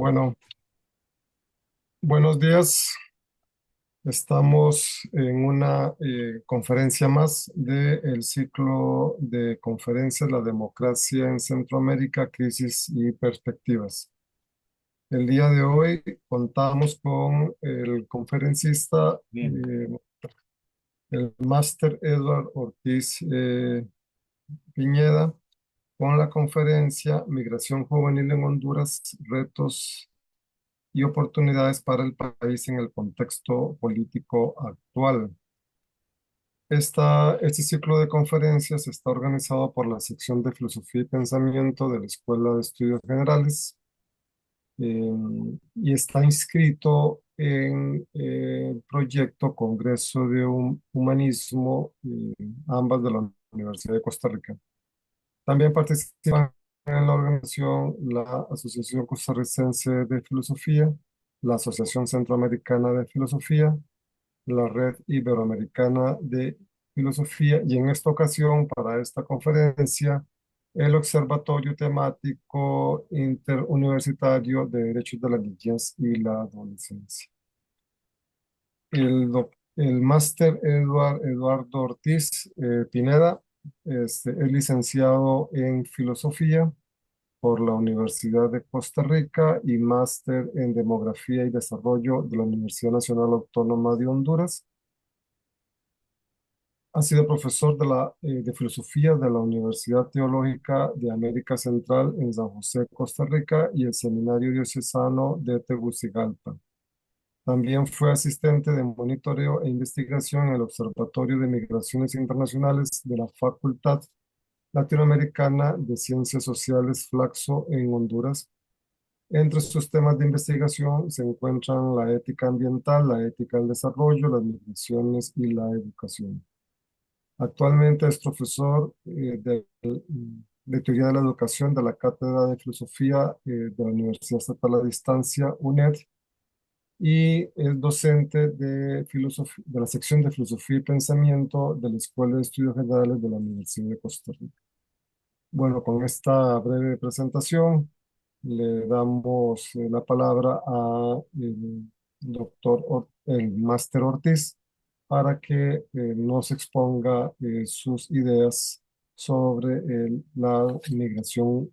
Bueno, buenos días. Estamos en una conferencia más del ciclo de conferencias La democracia en Centroamérica, crisis y perspectivas. El día de hoy contamos con el conferencista, Bien. el máster Edward Ortiz Piñeda, con la conferencia Migración Juvenil en Honduras, retos y oportunidades para el país en el contexto político actual. Este ciclo de conferencias está organizado por la sección de Filosofía y Pensamiento de la Escuela de Estudios Generales eh, y está inscrito en el proyecto Congreso de Humanismo, ambas de la Universidad de Costa Rica. También participan en la organización la Asociación Costarricense de Filosofía, la Asociación Centroamericana de Filosofía, la Red Iberoamericana de Filosofía y en esta ocasión, para esta conferencia, el Observatorio Temático Interuniversitario de Derechos de la Niñez y la Adolescencia. El máster Eduardo Ortiz Pineda es licenciado en Filosofía por la Universidad de Costa Rica y máster en Demografía y Desarrollo de la Universidad Nacional Autónoma de Honduras. Ha sido profesor de filosofía de la Universidad Teológica de América Central en San José, Costa Rica, y el Seminario Diocesano de Tegucigalpa. También fue asistente de monitoreo e investigación en el Observatorio de Migraciones Internacionales de la Facultad Latinoamericana de Ciencias Sociales Flaxo en Honduras. Entre sus temas de investigación se encuentran la ética ambiental, la ética del desarrollo, las migraciones y la educación. Actualmente es profesor de Teoría de la Educación de la Cátedra de Filosofía de la Universidad Estatal a Distancia, UNED, y es docente de la sección de Filosofía y Pensamiento de la Escuela de Estudios Generales de la Universidad de Costa Rica. Bueno, con esta breve presentación le damos la palabra a el máster Ortiz para que nos exponga sus ideas sobre la migración,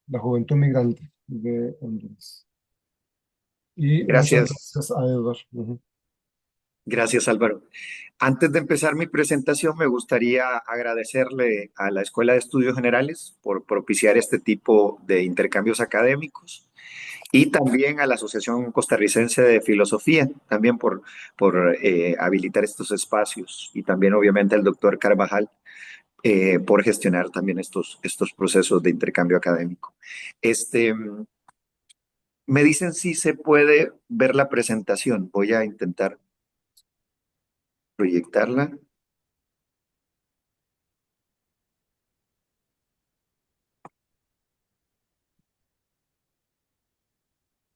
la juventud migrante de Honduras. Y muchas Gracias, gracias a Edward. Ujú. gracias Álvaro. Antes de empezar mi presentación, me gustaría agradecerle a la Escuela de Estudios Generales por propiciar este tipo de intercambios académicos y también a la Asociación Costarricense de Filosofía, también por habilitar estos espacios y también obviamente al doctor Carvajal por gestionar también estos procesos de intercambio académico. Este, Me dicen si se puede ver la presentación. Voy a intentar proyectarla.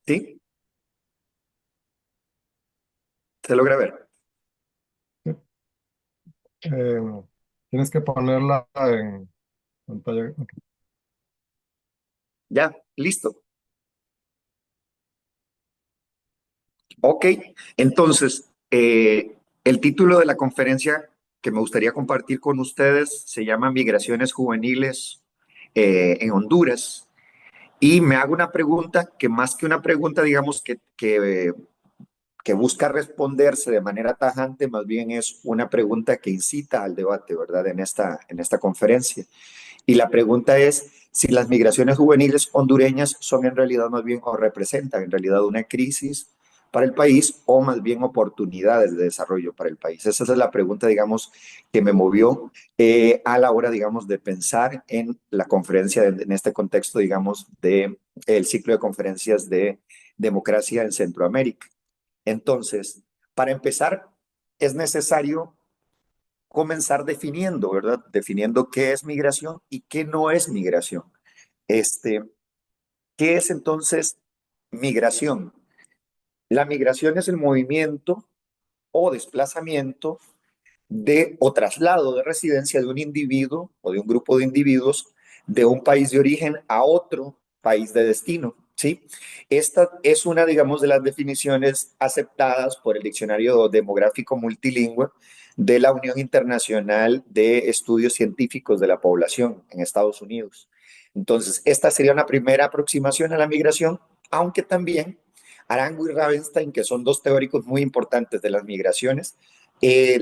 ¿Sí? ¿Se logra ver? Eh, tienes que ponerla en pantalla. Ok. Ya, listo. Ok, entonces, el título de la conferencia que me gustaría compartir con ustedes se llama Migraciones Juveniles en Honduras. Y me hago una pregunta que más que una pregunta, digamos, que busca responderse de manera tajante, más bien es una pregunta que incita al debate, ¿verdad? En esta conferencia. Y la pregunta es si las migraciones juveniles hondureñas son en realidad más bien o representan en realidad una crisis para el país o más bien oportunidades de desarrollo para el país. Esa es la pregunta, digamos, que me movió a la hora, digamos, de pensar en la conferencia, en este contexto, digamos, de el ciclo de conferencias de democracia en Centroamérica. Entonces, para empezar, es necesario comenzar definiendo, ¿verdad? Definiendo qué es migración y qué no es migración. Este, ¿Qué es entonces migración? La migración es el movimiento o desplazamiento de o traslado de residencia de un individuo o de un grupo de individuos de un país de origen a otro país de destino. ¿sí? Esta es una, digamos, de las definiciones aceptadas por el Diccionario Demográfico Multilingüe de la Unión Internacional de Estudios Científicos de la Población en Estados Unidos. Entonces, esta sería una primera aproximación a la migración, aunque también Arango y Ravenstein, que son dos teóricos muy importantes de las migraciones,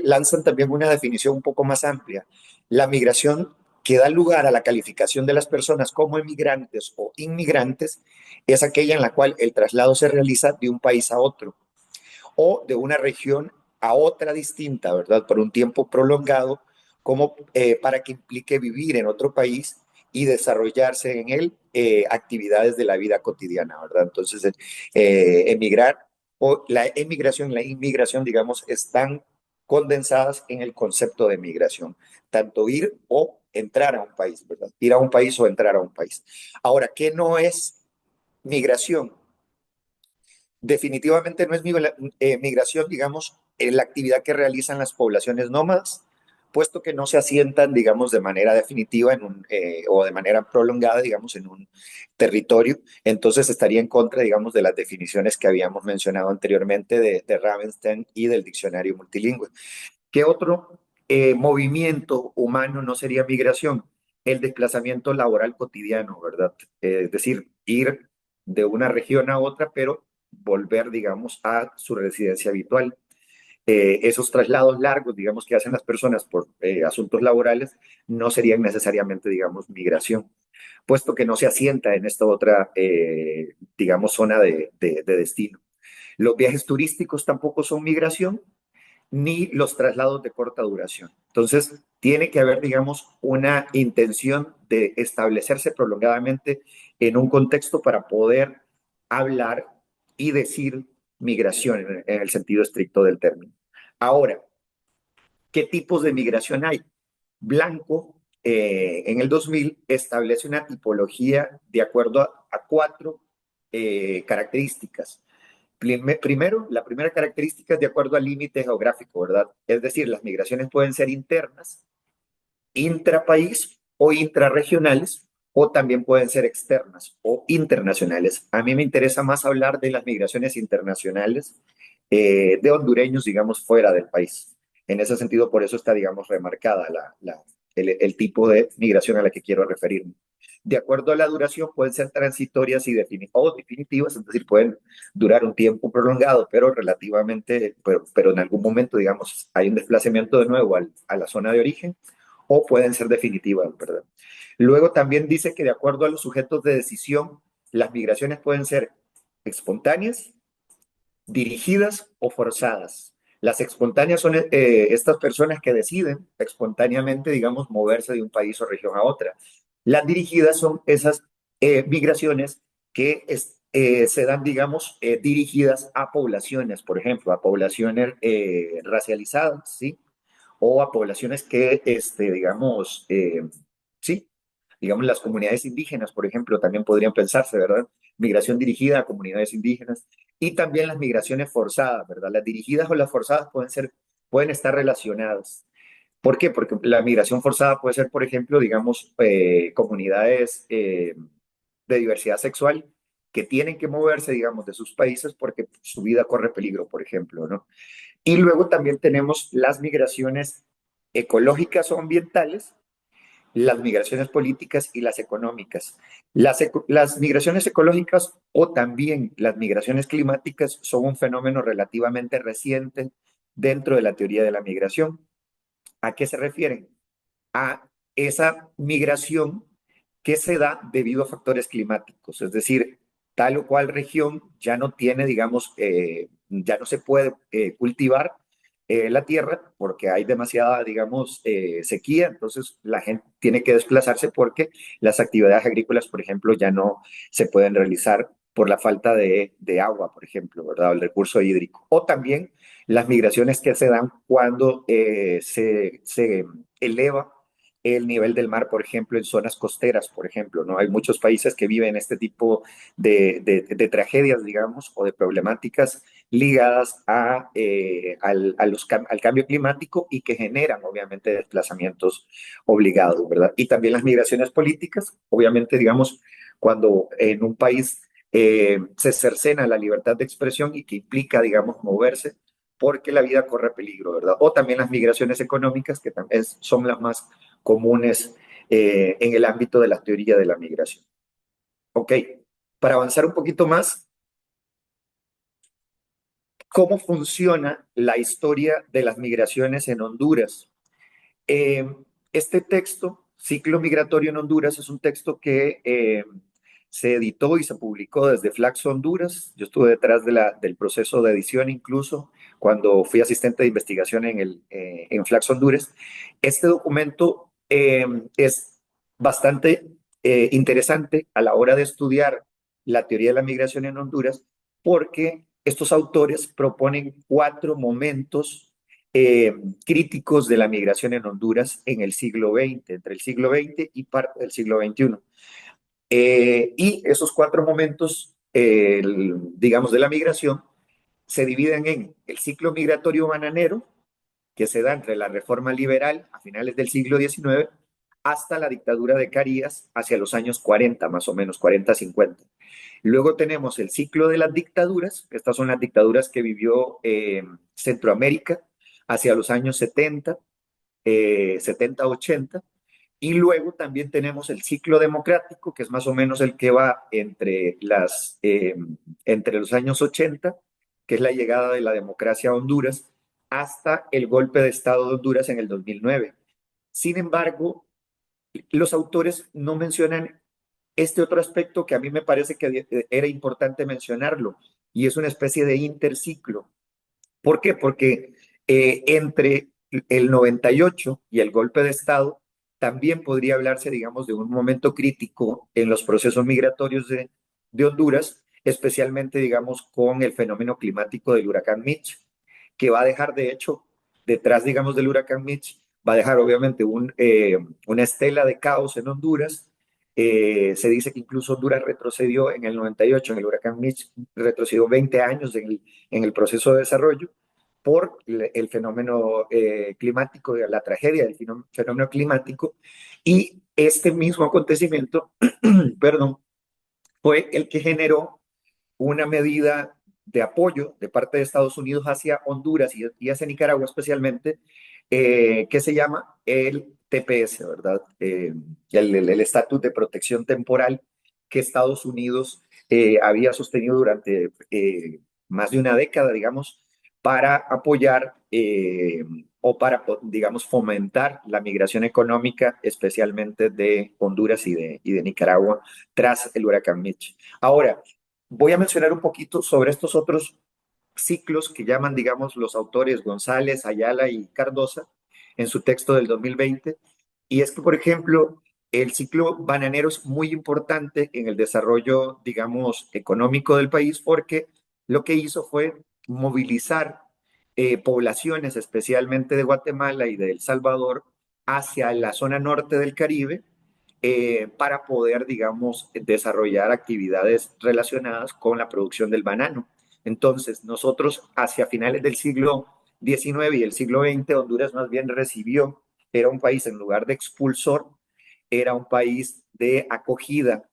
lanzan también una definición un poco más amplia. La migración que da lugar a la calificación de las personas como emigrantes o inmigrantes es aquella en la cual el traslado se realiza de un país a otro o de una región a otra distinta, ¿verdad? Por un tiempo prolongado, como para que implique vivir en otro país y desarrollarse en él actividades de la vida cotidiana, ¿verdad? Entonces, emigrar o la emigración y la inmigración, digamos, están condensadas en el concepto de migración, tanto ir o entrar a un país, ¿verdad? Ir a un país o entrar a un país. Ahora, ¿qué no es migración? Definitivamente no es migración, digamos, en la actividad que realizan las poblaciones nómadas, puesto que no se asientan, digamos, de manera definitiva o de manera prolongada, digamos, en un territorio. Entonces estaría en contra, digamos, de las definiciones que habíamos mencionado anteriormente de Ravenstein y del diccionario multilingüe. ¿Qué otro movimiento humano no sería migración? El desplazamiento laboral cotidiano, ¿verdad? Es decir, ir de una región a otra, pero volver, digamos, a su residencia habitual. Esos traslados largos, digamos, que hacen las personas por asuntos laborales, no serían necesariamente, digamos, migración, puesto que no se asienta en esta otra, digamos, zona de destino. Los viajes turísticos tampoco son migración, ni los traslados de corta duración. Entonces, tiene que haber, digamos, una intención de establecerse prolongadamente en un contexto para poder hablar y decir migración en el sentido estricto del término. Ahora, ¿qué tipos de migración hay? Blanco, en el 2000, establece una tipología de acuerdo a cuatro características. Primero, la primera característica es de acuerdo al límite geográfico, ¿verdad? Es decir, las migraciones pueden ser internas, intrapaís o intrarregionales, o también pueden ser externas o internacionales. A mí me interesa más hablar de las migraciones internacionales de hondureños, digamos, fuera del país. En ese sentido, por eso está, digamos, remarcada el tipo de migración a la que quiero referirme. De acuerdo a la duración, pueden ser transitorias o definitivas, es decir, pueden durar un tiempo prolongado, pero relativamente, pero en algún momento, digamos, hay un desplazamiento de nuevo a la zona de origen, o pueden ser definitivas, ¿verdad? Luego también dice que de acuerdo a los sujetos de decisión, las migraciones pueden ser espontáneas, dirigidas o forzadas. Las espontáneas son estas personas que deciden espontáneamente, digamos, moverse de un país o región a otra. Las dirigidas son esas migraciones que se dan, digamos, dirigidas a poblaciones, por ejemplo, a poblaciones racializadas, ¿sí? O a poblaciones que, digamos, sí, digamos, las comunidades indígenas, por ejemplo, también podrían pensarse, ¿verdad? Migración dirigida a comunidades indígenas y también las migraciones forzadas, ¿verdad? Las dirigidas o las forzadas pueden estar relacionadas. ¿Por qué? Porque la migración forzada puede ser, por ejemplo, digamos, comunidades de diversidad sexual que tienen que moverse, digamos, de sus países porque su vida corre peligro, por ejemplo, ¿no? Y luego también tenemos las migraciones ecológicas o ambientales, las migraciones políticas y las económicas. Las migraciones ecológicas o también las migraciones climáticas son un fenómeno relativamente reciente dentro de la teoría de la migración. ¿A qué se refieren? A esa migración que se da debido a factores climáticos, es decir, tal o cual región ya no tiene, digamos, ya no se puede cultivar la tierra porque hay demasiada, digamos, sequía, entonces la gente tiene que desplazarse porque las actividades agrícolas, por ejemplo, ya no se pueden realizar por la falta de agua, por ejemplo, ¿verdad? El recurso hídrico. O también las migraciones que se dan cuando se eleva el nivel del mar, por ejemplo, en zonas costeras, por ejemplo, ¿no? Hay muchos países que viven este tipo de tragedias, digamos, o de problemáticas ligadas al cambio climático y que generan, obviamente, desplazamientos obligados, ¿verdad? Y también las migraciones políticas, obviamente, digamos, cuando en un país se cercena la libertad de expresión y que implica, digamos, moverse porque la vida corre peligro, ¿verdad? O también las migraciones económicas, que también son las más comunes en el ámbito de la teoría de la migración. Ok, para avanzar un poquito más, ¿cómo funciona la historia de las migraciones en Honduras? Eh, este texto, Ciclo Migratorio en Honduras, es un texto que se editó y se publicó desde Flaxo Honduras. Yo estuve detrás del proceso de edición incluso cuando fui asistente de investigación en Flaxo Honduras. Este documento es bastante interesante a la hora de estudiar la teoría de la migración en Honduras porque estos autores proponen cuatro momentos eh, críticos de la migración en Honduras en el siglo XX, entre el siglo XX y parte del siglo XXI. Y esos cuatro momentos, digamos, de la migración, se dividen en el ciclo migratorio bananero, que se da entre la reforma liberal a finales del siglo XIX hasta la dictadura de Carías hacia los años 40, más o menos, 40-50. Luego tenemos el ciclo de las dictaduras, estas son las dictaduras que vivió Centroamérica hacia los años 70, 70-80, y luego también tenemos el ciclo democrático, que es más o menos el que va entre los años 80, que es la llegada de la democracia a Honduras, hasta el golpe de Estado de Honduras en el 2009. Sin embargo, los autores no mencionan este otro aspecto que a mí me parece que era importante mencionarlo, y es una especie de interciclo. ¿Por qué? Porque entre el 98 y el golpe de Estado también podría hablarse, digamos, de un momento crítico en los procesos migratorios de Honduras, especialmente, digamos, con el fenómeno climático del huracán Mitch, que va a dejar, de hecho, detrás, digamos, del huracán Mitch, va a dejar obviamente una estela de caos en Honduras. Se dice que incluso Honduras retrocedió en el 98, en el huracán Mitch, retrocedió 20 años en el proceso de desarrollo por el fenómeno climático, la tragedia del fenómeno climático, y este mismo acontecimiento, perdón, fue el que generó una medida de apoyo de parte de Estados Unidos hacia Honduras y hacia Nicaragua especialmente, que se llama el TPS, ¿verdad? El estatus de protección temporal que Estados Unidos había sostenido durante más de una década, digamos, para apoyar o para, digamos, fomentar la migración económica, especialmente de Honduras y de Nicaragua, tras el huracán Mitch. Ahora, voy a mencionar un poquito sobre estos otros ciclos que llaman, digamos, los autores González, Ayala y Cardosa en su texto del 2020. Y es que, por ejemplo, el ciclo bananero es muy importante en el desarrollo, digamos, económico del país porque lo que hizo fue movilizar poblaciones, especialmente de Guatemala y de El Salvador, hacia la zona norte del Caribe para poder, digamos, desarrollar actividades relacionadas con la producción del banano. Entonces, nosotros hacia finales del siglo XIX y el siglo XX, Honduras más bien recibió, era un país en lugar de expulsor, era un país de acogida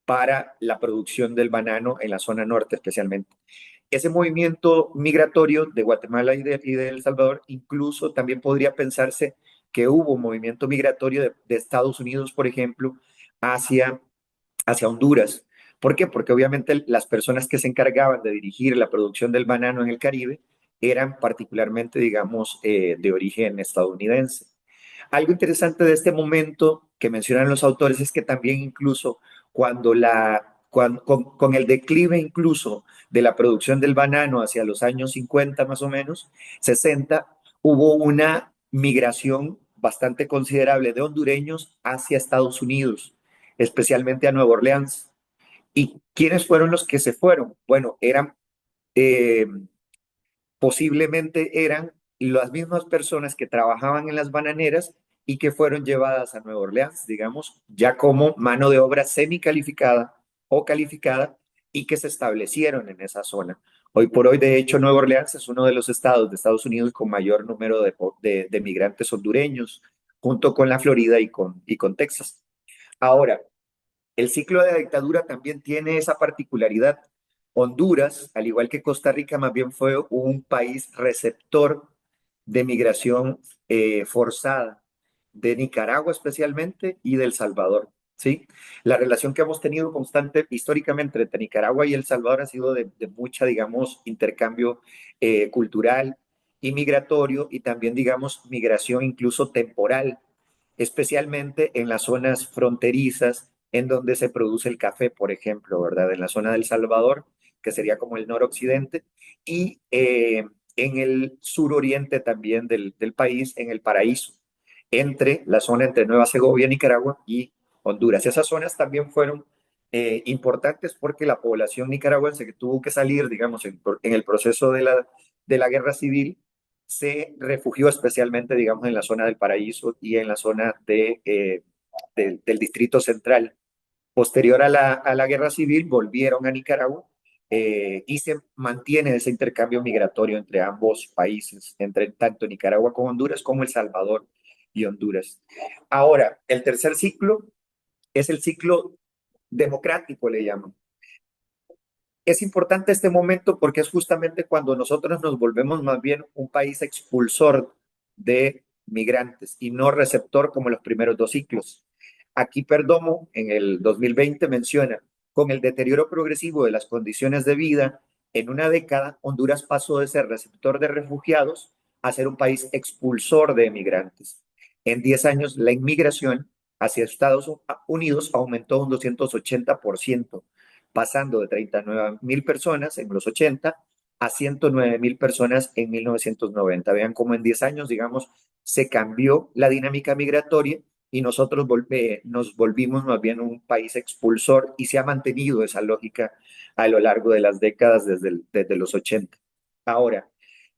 para la producción del banano en la zona norte especialmente. Ese movimiento migratorio de Guatemala y de El Salvador incluso también podría pensarse que hubo un movimiento migratorio de Estados Unidos, por ejemplo, hacia, hacia Honduras. ¿Por qué? Porque obviamente las personas que se encargaban de dirigir la producción del banano en el Caribe eran particularmente, digamos, de origen estadounidense. Algo interesante de este momento que mencionan los autores es que también incluso con el declive incluso de la producción del banano hacia los años 50 más o menos, 60, hubo una migración bastante considerable de hondureños hacia Estados Unidos, especialmente a Nueva Orleans. ¿Y quiénes fueron los que se fueron? Bueno, eh, posiblemente eran las mismas personas que trabajaban en las bananeras y que fueron llevadas a Nueva Orleans, digamos, ya como mano de obra semicalificada o calificada y que se establecieron en esa zona. Hoy por hoy, de hecho, Nueva Orleans es uno de los estados de Estados Unidos con mayor número de migrantes hondureños, junto con la Florida y con Texas. Ahora, El ciclo de la dictadura también tiene esa particularidad. Honduras, al igual que Costa Rica, más bien fue un país receptor de migración forzada, de Nicaragua especialmente y de El Salvador. ¿Sí? La relación que hemos tenido constante históricamente entre Nicaragua y El Salvador ha sido de mucha, digamos, intercambio cultural y migratorio y también, digamos, migración incluso temporal, especialmente en las zonas fronterizas en donde se produce el café, por ejemplo, ¿verdad? En la zona del Salvador, que sería como el noroccidente, y en el suroriente también del país, en el Paraíso, entre la zona entre Nueva Segovia, Nicaragua y Honduras. Esas zonas también fueron importantes porque la población nicaragüense que tuvo que salir, digamos, en el proceso de la guerra civil, se refugió especialmente, digamos, en la zona del Paraíso y en la zona del Distrito Central. Posterior a la guerra civil, volvieron a Nicaragua y se mantiene ese intercambio migratorio entre ambos países, entre tanto Nicaragua como Honduras, como El Salvador y Honduras. Ahora, el tercer ciclo es el ciclo democrático, le llaman. Es importante este momento porque es justamente cuando nosotros nos volvemos más bien un país expulsor de migrantes y no receptor como los primeros dos ciclos. Aquí Perdomo en el 2020 menciona, con el deterioro progresivo de las condiciones de vida, en una década Honduras pasó de ser receptor de refugiados a ser un país expulsor de migrantes. En 10 años la inmigración hacia Estados Unidos aumentó un 280%, pasando de 39.000 personas en los 80 a 109.000 personas en 1990. Vean cómo en 10 años, digamos, se cambió la dinámica migratoria y nosotros nos volvimos más bien un país expulsor y se ha mantenido esa lógica a lo largo de las décadas desde los 80. Ahora,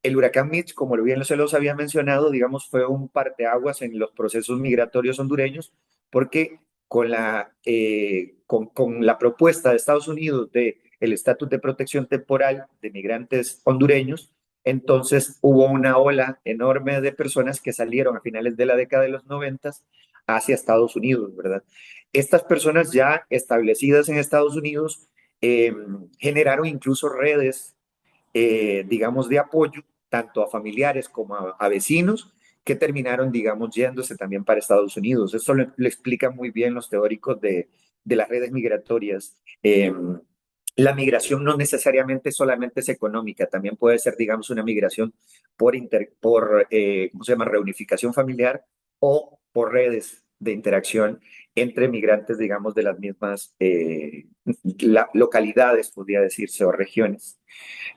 el huracán Mitch, como bien se los había mencionado, digamos, fue un parteaguas en los procesos migratorios hondureños porque con la propuesta de Estados Unidos de el estatus de protección temporal de migrantes hondureños, entonces hubo una ola enorme de personas que salieron a finales de la década de los 90 hacia Estados Unidos, ¿verdad? Estas personas ya establecidas en Estados Unidos generaron incluso redes, digamos, de apoyo tanto a familiares como a vecinos que terminaron, digamos, yéndose también para Estados Unidos. Eso lo explican muy bien los teóricos de las redes migratorias. La migración no necesariamente solamente es económica, también puede ser, digamos, una migración por ¿cómo se llama?, reunificación familiar o por redes de interacción entre migrantes, digamos, de las mismas localidades, podría decirse, o regiones.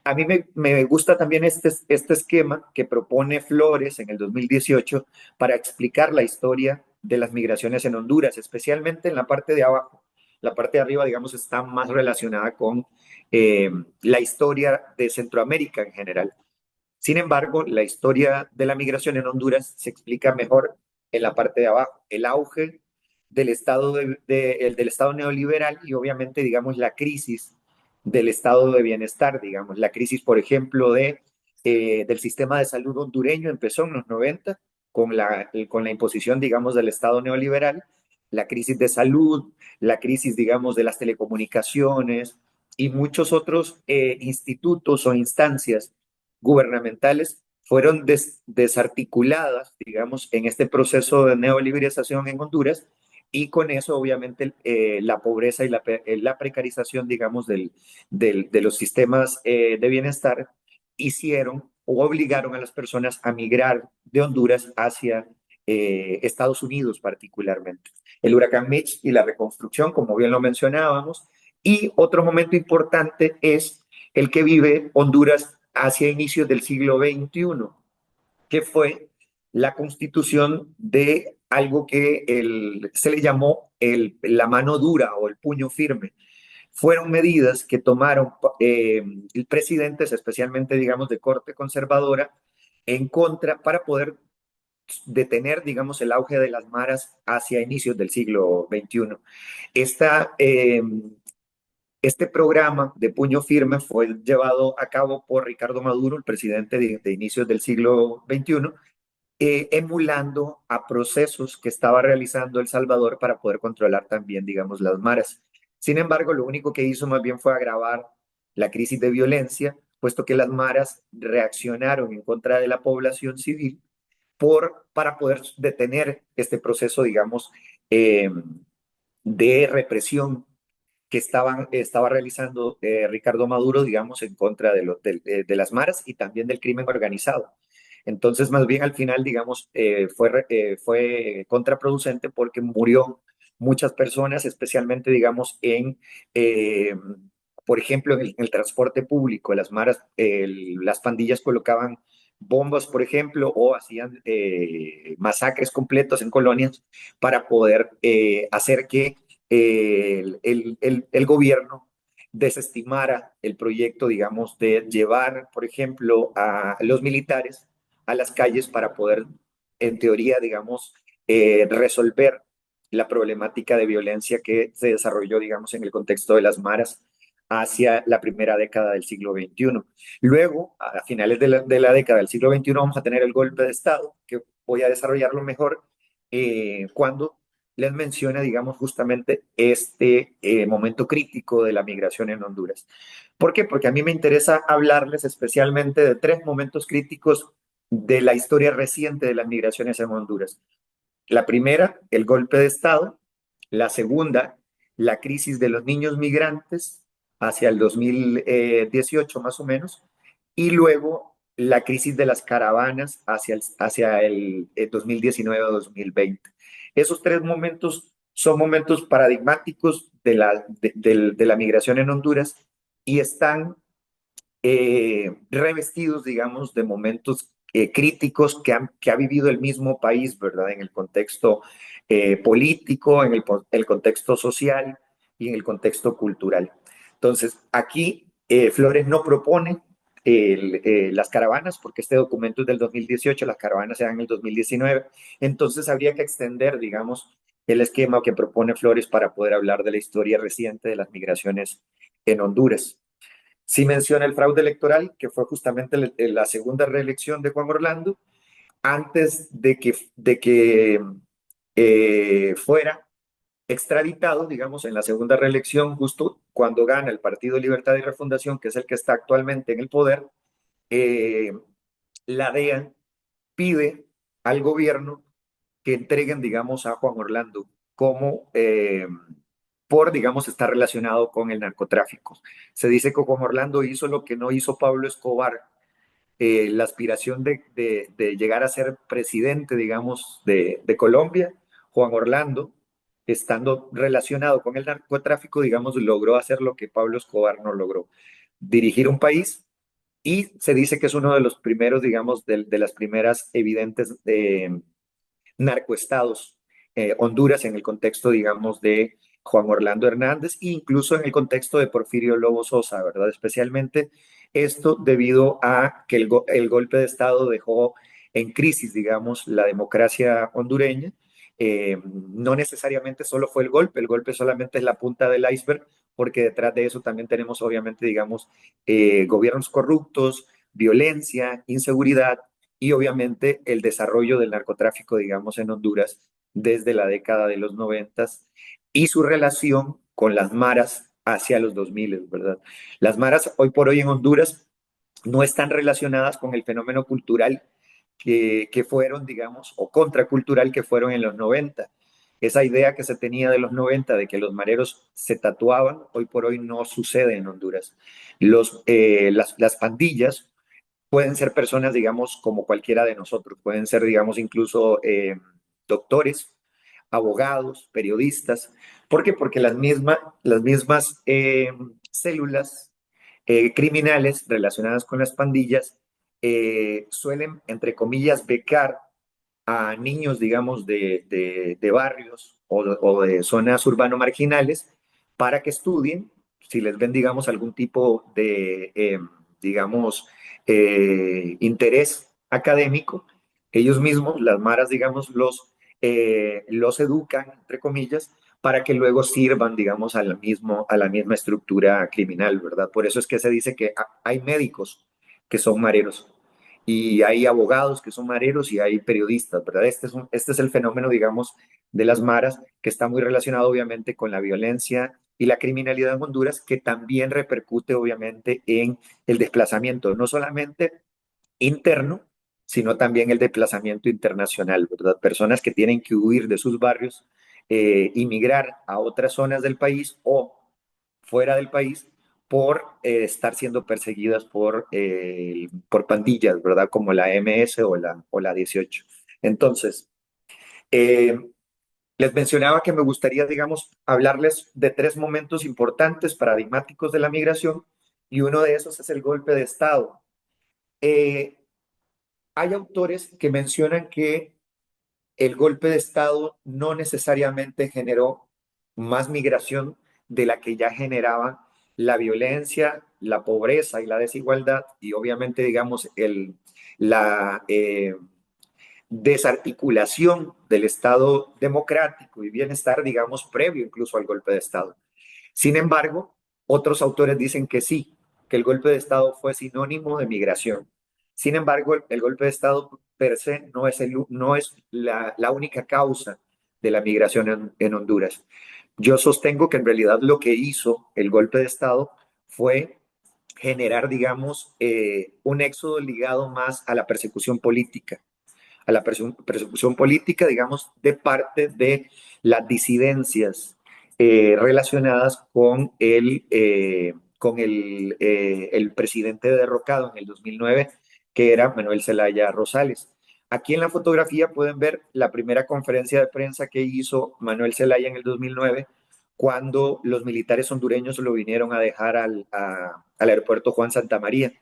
A mí me gusta también este esquema que propone Flores en el 2018 para explicar la historia de las migraciones en Honduras, especialmente en la parte de abajo. La parte de arriba, digamos, está más relacionada con eh, la historia de Centroamérica en general. Sin embargo, la historia de la migración en Honduras se explica mejor en la parte de abajo. El auge del Estado neoliberal y obviamente, digamos, la crisis del estado de bienestar, digamos, la crisis, por ejemplo, del sistema de salud hondureño empezó en los 90 con la imposición, digamos, del Estado neoliberal, la crisis de salud, la crisis, digamos, de las telecomunicaciones y muchos otros institutos o instancias gubernamentales fueron desarticuladas, digamos, en este proceso de neoliberalización en Honduras y con eso, obviamente, la pobreza y la precarización, digamos, de los sistemas de bienestar hicieron o obligaron a las personas a migrar de Honduras hacia Estados Unidos particularmente. El huracán Mitch y la reconstrucción, como bien lo mencionábamos, y otro momento importante es el que vive Honduras hacia inicios del siglo XXI, que fue la constitución de algo que se le llamó la mano dura o el puño firme. Fueron medidas que tomaron presidentes, especialmente, digamos, de corte conservadora, en contra para poder detener, digamos, el auge de las maras hacia inicios del siglo XXI. Esta, este programa de puño firme fue llevado a cabo por Ricardo Maduro, el presidente de inicios del siglo XXI, emulando a procesos que estaba realizando El Salvador para poder controlar también, digamos, las maras. Sin embargo, lo único que hizo más bien fue agravar la crisis de violencia, puesto que las maras reaccionaron en contra de la población civil para poder detener este proceso, digamos, eh, de represión que estaba realizando Ricardo Maduro, digamos, en contra de las maras y también del crimen organizado. Entonces, más bien al final, digamos, fue contraproducente porque murió muchas personas, especialmente, digamos, eh, por ejemplo, en el transporte público. Las maras, las pandillas colocaban bombas, por ejemplo, o hacían masacres completos en colonias para poder hacer que el gobierno desestimara el proyecto, digamos, de llevar, por ejemplo, a los militares a las calles para poder, en teoría, digamos, resolver la problemática de violencia que se desarrolló, digamos, en el contexto de las maras hacia la primera década del siglo XXI. Luego, a finales de la década del siglo XXI, vamos a tener el golpe de Estado, que voy a desarrollarlo mejor, cuando les menciona, digamos, justamente este momento crítico de la migración en Honduras. ¿Por qué? Porque a mí me interesa hablarles especialmente de tres momentos críticos de la historia reciente de las migraciones en Honduras. La primera, el golpe de Estado. La segunda, la crisis de los niños migrantes hacia el 2018 más o menos. Y luego la crisis de las caravanas hacia el 2019 o 2020. Esos tres momentos son momentos paradigmáticos de la migración en Honduras y están revestidos, digamos, de momentos críticos que ha vivido el mismo país, ¿verdad? En el contexto político, en el contexto social y en el contexto cultural. Entonces, aquí Flores no propone las caravanas, porque este documento es del 2018, las caravanas se dan en el 2019, entonces habría que extender, digamos, el esquema que propone Flores para poder hablar de la historia reciente de las migraciones en Honduras. Sí menciona el fraude electoral, que fue justamente la segunda reelección de Juan Orlando, antes de que fuera extraditado, digamos, en la segunda reelección, justo cuando gana el Partido Libertad y Refundación, que es el que está actualmente en el poder. eh, la DEA pide al gobierno que entreguen, digamos, a Juan Orlando como digamos, estar relacionado con el narcotráfico. Se dice que Juan Orlando hizo lo que no hizo Pablo Escobar, la aspiración de llegar a ser presidente, digamos, de Colombia. Juan Orlando, estando relacionado con el narcotráfico, digamos, logró hacer lo que Pablo Escobar no logró, dirigir un país. Y se dice que es uno de los primeros, digamos, de las primeras evidentes narcoestados, Honduras en el contexto, digamos, de Juan Orlando Hernández e incluso en el contexto de Porfirio Lobo Sosa, ¿verdad? Especialmente esto debido a que el golpe de Estado dejó en crisis, digamos, la democracia hondureña. No necesariamente solo fue el golpe solamente es la punta del iceberg, porque detrás de eso también tenemos, obviamente, digamos, gobiernos corruptos, violencia, inseguridad y obviamente el desarrollo del narcotráfico, digamos, en Honduras desde la década de los 90 y su relación con las maras hacia los 2000, ¿verdad? Las maras hoy por hoy en Honduras no están relacionadas con el fenómeno cultural que fueron, digamos, o contracultural que fueron en los 90. Esa idea que se tenía de los 90 de que los mareros se tatuaban, hoy por hoy no sucede en Honduras. Las pandillas pueden ser personas, digamos, como cualquiera de nosotros, pueden ser, digamos, incluso doctores, abogados, periodistas. ¿Por qué? Porque las mismas células criminales relacionadas con las pandillas suelen, entre comillas, becar a niños, digamos, de barrios o de zonas urbano-marginales para que estudien, si les ven, digamos, algún tipo de, digamos, interés académico, ellos mismos, las maras, digamos, los educan, entre comillas, para que luego sirvan, digamos, a la misma estructura criminal, ¿verdad? Por eso es que se dice que hay médicos que son mareros. y hay abogados que son mareros y hay periodistas, ¿verdad? Este es el fenómeno, digamos, de las maras, que está muy relacionado obviamente con la violencia y la criminalidad en Honduras, que también repercute obviamente en el desplazamiento, no solamente interno, sino también el desplazamiento internacional, ¿verdad? Personas que tienen que huir de sus barrios, migrar a otras zonas del país o fuera del país por estar siendo perseguidas por pandillas, ¿verdad? Como la MS o la 18. Entonces, eh, les mencionaba que me gustaría, digamos, hablarles de tres momentos importantes, paradigmáticos de la migración, y uno de esos es el golpe de Estado. Eh, Hay autores que mencionan que el golpe de Estado no necesariamente generó más migración de la que ya generaba la violencia, la pobreza y la desigualdad, y obviamente, digamos, la desarticulación del Estado democrático y bienestar, digamos, previo incluso al golpe de Estado. Sin embargo, otros autores dicen que sí, que el golpe de Estado fue sinónimo de migración. Sin embargo, el golpe de Estado per se no es la única causa de la migración en Honduras. Yo sostengo que en realidad lo que hizo el golpe de Estado fue generar, digamos, un éxodo ligado más a la persecución política, persecución política, digamos, de parte de las disidencias relacionadas con el presidente derrocado en el 2009, que era Manuel Zelaya Rosales. Aquí en la fotografía pueden ver la primera conferencia de prensa que hizo Manuel Zelaya en el 2009, cuando los militares hondureños lo vinieron a dejar al aeropuerto Juan Santamaría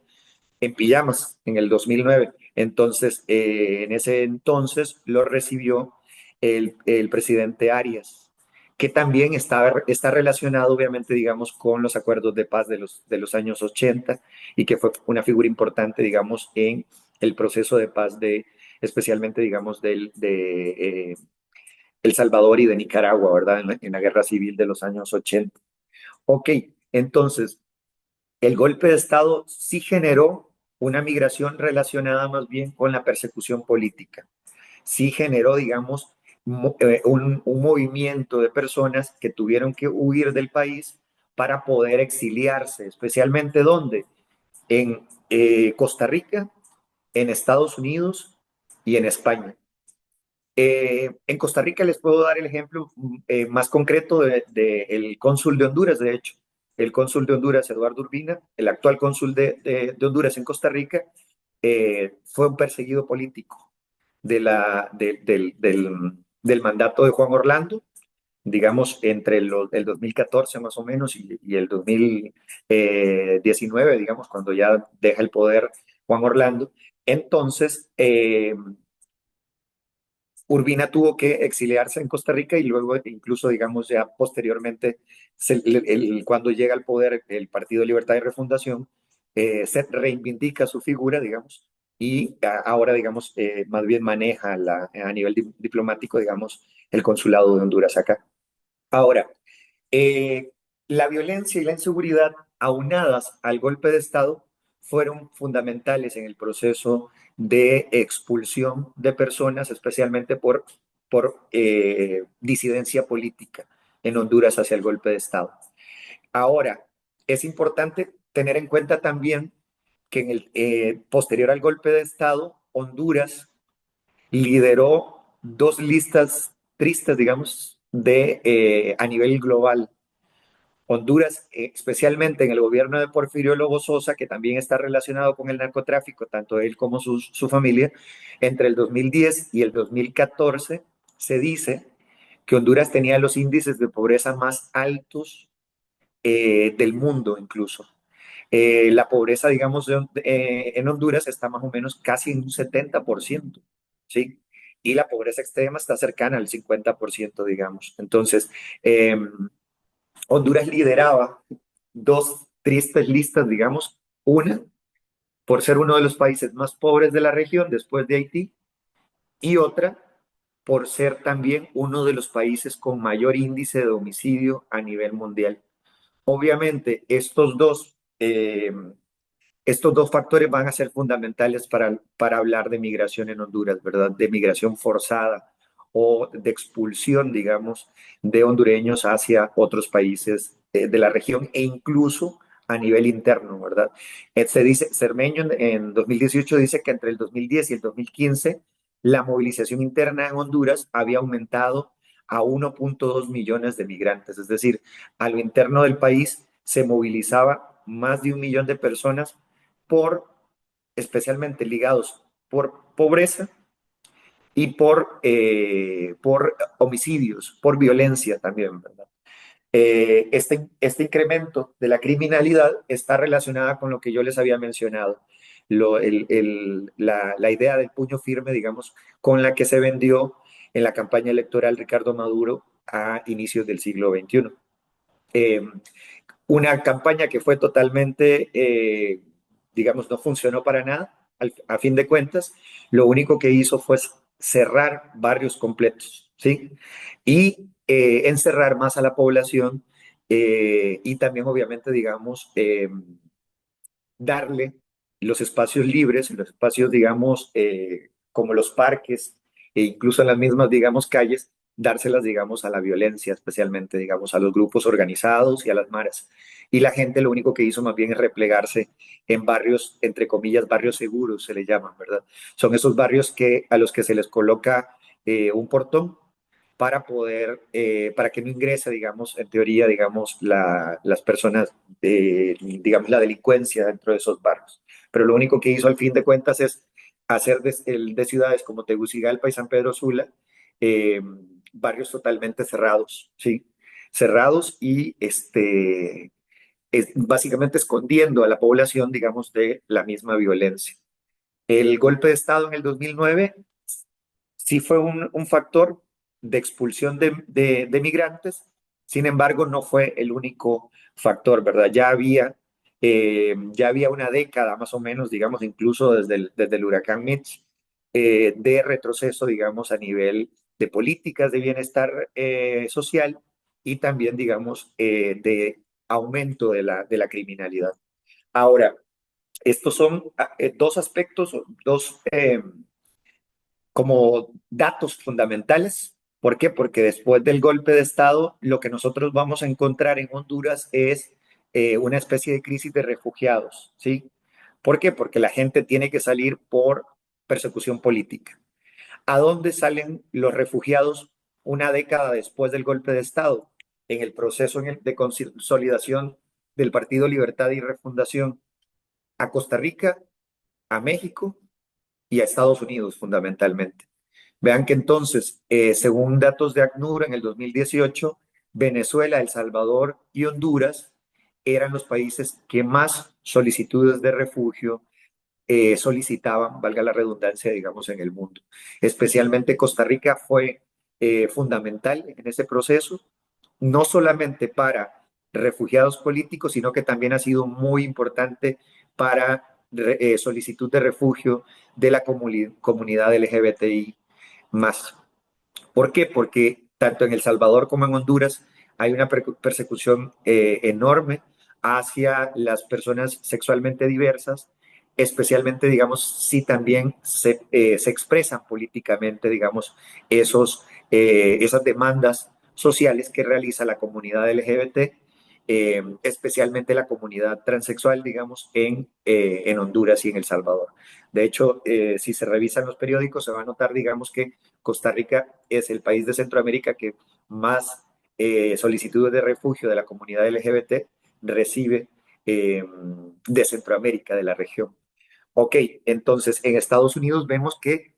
en pijamas en el 2009. Entonces, en ese entonces lo recibió el presidente Arias, que también está relacionado, obviamente, digamos, con los acuerdos de paz de los años 80 y que fue una figura importante, digamos, en el proceso de paz especialmente, digamos, El Salvador y de Nicaragua, ¿verdad? En la guerra civil de los años 80. Ok, entonces, el golpe de Estado sí generó una migración relacionada más bien con la persecución política. Sí generó, digamos, un movimiento de personas que tuvieron que huir del país para poder exiliarse, especialmente ¿dónde? En Costa Rica, en Estados Unidos y en España. En Costa Rica les puedo dar el ejemplo más concreto el cónsul de Honduras, de hecho. El cónsul de Honduras, Eduardo Urbina, el actual cónsul de Honduras en Costa Rica, fue un perseguido político del mandato de Juan Orlando, digamos, entre el 2014 más o menos y el 2019, digamos, cuando ya deja el poder Juan Orlando. Entonces, Urbina tuvo que exiliarse en Costa Rica y luego incluso, digamos, ya posteriormente, cuando llega al poder el Partido de Libertad y Refundación, se reivindica su figura, digamos, y ahora, digamos, más bien maneja a nivel diplomático, digamos, el consulado de Honduras acá. Ahora, eh, la violencia y la inseguridad, aunadas al golpe de Estado, fueron fundamentales en el proceso de expulsión de personas, especialmente por disidencia política en Honduras hacia el golpe de Estado. Ahora, es importante tener en cuenta también que posterior al golpe de Estado, Honduras lideró dos listas tristes, digamos, a nivel global. Honduras, especialmente en el gobierno de Porfirio Lobo Sosa, que también está relacionado con el narcotráfico, tanto él como su familia, entre el 2010 y el 2014 se dice que Honduras tenía los índices de pobreza más altos del mundo incluso. La pobreza, digamos, en Honduras está más o menos casi en un 70%, ¿sí? Y la pobreza extrema está cercana al 50%, digamos. Entonces, eh, Honduras lideraba dos tristes listas, digamos, una por ser uno de los países más pobres de la región después de Haití y otra por ser también uno de los países con mayor índice de homicidio a nivel mundial. Obviamente, estos dos estos dos factores van a ser fundamentales para hablar de migración en Honduras, ¿verdad? De migración forzada o de expulsión, digamos, de hondureños hacia otros países de la región e incluso a nivel interno, ¿verdad? Se dice, Cermeño en 2018 dice que entre el 2010 y el 2015 la movilización interna en Honduras había aumentado a 1.2 millones de migrantes, es decir, a lo interno del país se movilizaba más de 1 millón de personas por, especialmente ligados por pobreza y por homicidios, por violencia también, ¿verdad? Este incremento de la criminalidad está relacionada con lo que yo les había mencionado, la idea del puño firme, digamos, con la que se vendió en la campaña electoral Ricardo Maduro a inicios del siglo XXI. Eh, una campaña que fue totalmente, digamos, no funcionó para nada, a fin de cuentas, lo único que hizo fue cerrar barrios completos, ¿sí? Y encerrar más a la población y también, obviamente, digamos, darle los espacios libres, los espacios, digamos, como los parques e incluso en las mismas, digamos, calles, dárselas, digamos, a la violencia, especialmente, digamos, a los grupos organizados y a las maras. Y la gente lo único que hizo más bien es replegarse en barrios, entre comillas, barrios seguros, se le llaman, ¿verdad? Son esos barrios a los que se les coloca un portón para que no ingrese, digamos, en teoría, digamos, las personas, digamos, la delincuencia dentro de esos barrios. Pero lo único que hizo al fin de cuentas es hacer de ciudades como Tegucigalpa y San Pedro Sula eh, barrios totalmente cerrados, ¿sí? Cerrados y básicamente escondiendo a la población, digamos, de la misma violencia. El golpe de Estado en el 2009 sí fue un factor de expulsión de migrantes, sin embargo, no fue el único factor, ¿verdad? Ya había una década más o menos, digamos, incluso desde el huracán Mitch, de retroceso, digamos, a nivel de políticas de bienestar social y también, digamos, de aumento de la criminalidad. Ahora, estos son dos aspectos, dos como datos fundamentales. ¿Por qué? Porque después del golpe de Estado, lo que nosotros vamos a encontrar en Honduras es una especie de crisis de refugiados, ¿sí? ¿Por qué? Porque la gente tiene que salir por persecución política. ¿A dónde salen los refugiados una década después del golpe de Estado? En el proceso de consolidación del Partido Libertad y Refundación a Costa Rica, a México y a Estados Unidos fundamentalmente. Vean que entonces, según datos de ACNUR en el 2018, Venezuela, El Salvador y Honduras eran los países que más solicitudes de refugio solicitaban, valga la redundancia, digamos, en el mundo. Especialmente Costa Rica fue fundamental en ese proceso, no solamente para refugiados políticos, sino que también ha sido muy importante para solicitud de refugio de la comunidad LGBTI más. ¿Por qué? Porque tanto en El Salvador como en Honduras hay una persecución enorme hacia las personas sexualmente diversas, especialmente, digamos, si también se expresan políticamente, digamos, esas demandas sociales que realiza la comunidad LGBT, especialmente la comunidad transexual, digamos, en Honduras y en El Salvador. De hecho, si se revisan los periódicos, se va a notar, digamos, que Costa Rica es el país de Centroamérica que más solicitudes de refugio de la comunidad LGBT recibe de Centroamérica, de la región. Ok, entonces en Estados Unidos vemos que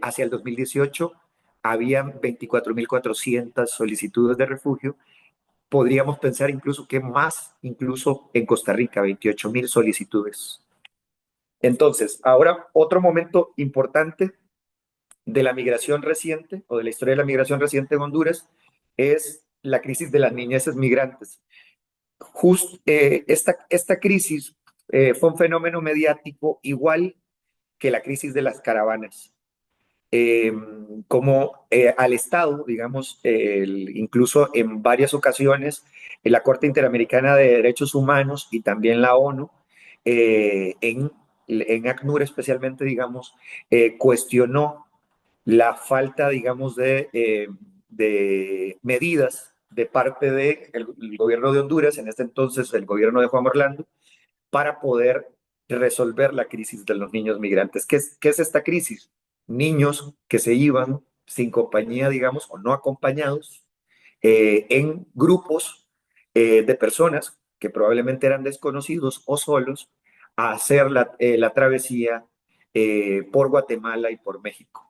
hacia el 2018 habían 24.400 solicitudes de refugio. Podríamos pensar incluso que más, incluso en Costa Rica, 28.000 solicitudes. Entonces, ahora otro momento importante de la migración reciente o de la historia de la migración reciente en Honduras es la crisis de las niñeces migrantes. Esta crisis fue un fenómeno mediático igual que la crisis de las caravanas. Eh, como al Estado, digamos, incluso en varias ocasiones, la Corte Interamericana de Derechos Humanos y también la ONU en ACNUR especialmente, digamos, cuestionó la falta, digamos, de medidas de parte del gobierno de Honduras, en este entonces el gobierno de Juan Orlando, para poder resolver la crisis de los niños migrantes. ¿Qué es esta crisis? Niños que se iban sin compañía, digamos, o no acompañados, en grupos de personas que probablemente eran desconocidos o solos a hacer la travesía por Guatemala y por México.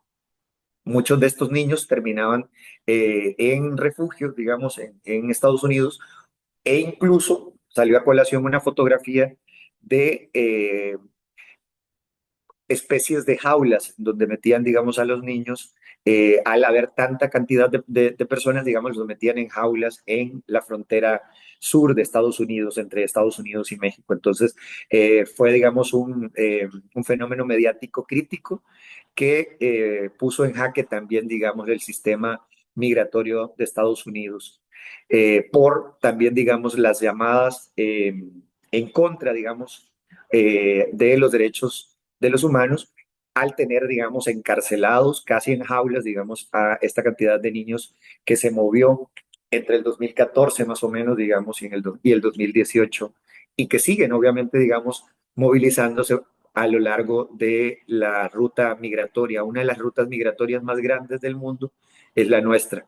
Muchos de estos niños terminaban en refugios, digamos, en Estados Unidos, e incluso salió a colación una fotografía de especies de jaulas donde metían, digamos, a los niños. Al haber tanta cantidad de personas, digamos, los metían en jaulas en la frontera sur de Estados Unidos, entre Estados Unidos y México. Entonces, fue, digamos, un fenómeno mediático crítico que puso en jaque también, digamos, el sistema migratorio de Estados Unidos, por también, digamos, las llamadas en contra, digamos, de los derechos de los humanos, al tener, digamos, encarcelados, casi en jaulas, digamos, a esta cantidad de niños que se movió entre el 2014 más o menos, digamos, y el 2018, y que siguen, obviamente, digamos, movilizándose a lo largo de la ruta migratoria. Una de las rutas migratorias más grandes del mundo es la nuestra.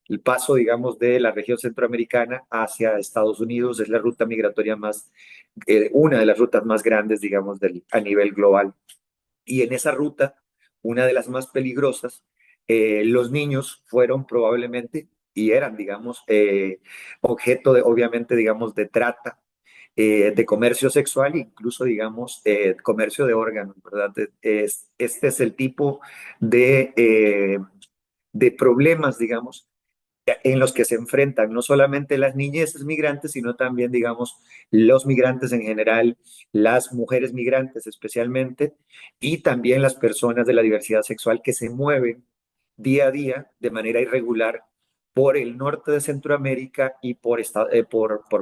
El paso, digamos, de la región centroamericana hacia Estados Unidos es la ruta migratoria más, una de las rutas más grandes, digamos, a nivel global. Y en esa ruta, una de las más peligrosas, los niños fueron probablemente y eran, digamos, objeto de, obviamente, digamos, de trata, de comercio sexual, incluso, digamos, comercio de órganos, ¿verdad? Este es el tipo de problemas, digamos, en los que se enfrentan no solamente las niñeces migrantes, sino también, digamos, los migrantes en general, las mujeres migrantes especialmente, y también las personas de la diversidad sexual que se mueven día a día de manera irregular por el norte de Centroamérica y por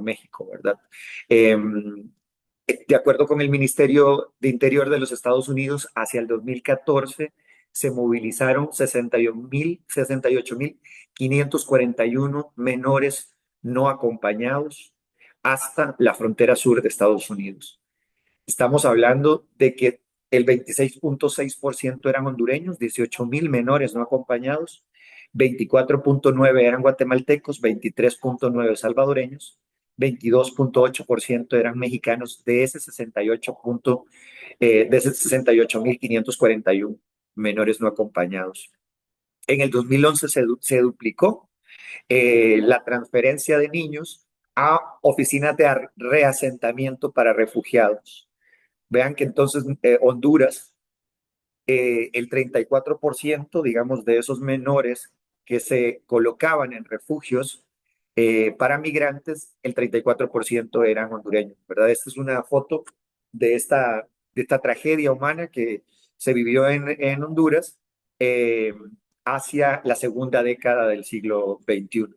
México, ¿verdad? Eh, de acuerdo con el Ministerio de Interior de los Estados Unidos, hacia el 2014 se movilizaron 68.541 menores no acompañados hasta la frontera sur de Estados Unidos. Estamos hablando de que el 26.6% eran hondureños, 18.000 menores no acompañados, 24.9 eran guatemaltecos, 23.9 salvadoreños, 22.8% eran mexicanos de ese 68.541 menores no acompañados. En el 2011 se duplicó la transferencia de niños a oficinas de reasentamiento para refugiados. Vean que entonces Honduras, el 34%, digamos, de esos menores que se colocaban en refugios para migrantes, el 34% eran hondureños, ¿verdad? Esta es una foto de esta tragedia humana que se vivió en Honduras eh, hacia la segunda década del siglo XXI.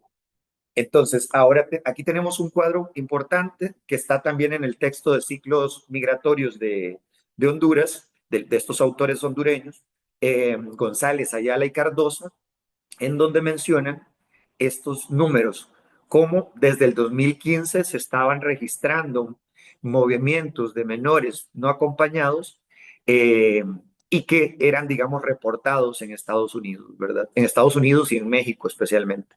Entonces, ahora aquí tenemos un cuadro importante que está también en el texto de ciclos migratorios de Honduras, de estos autores hondureños, González, Ayala y Cardosa, en donde mencionan estos números, cómo desde el 2015 se estaban registrando movimientos de menores no acompañados eh, y que eran, digamos, reportados en Estados Unidos, ¿verdad? En Estados Unidos y en México especialmente.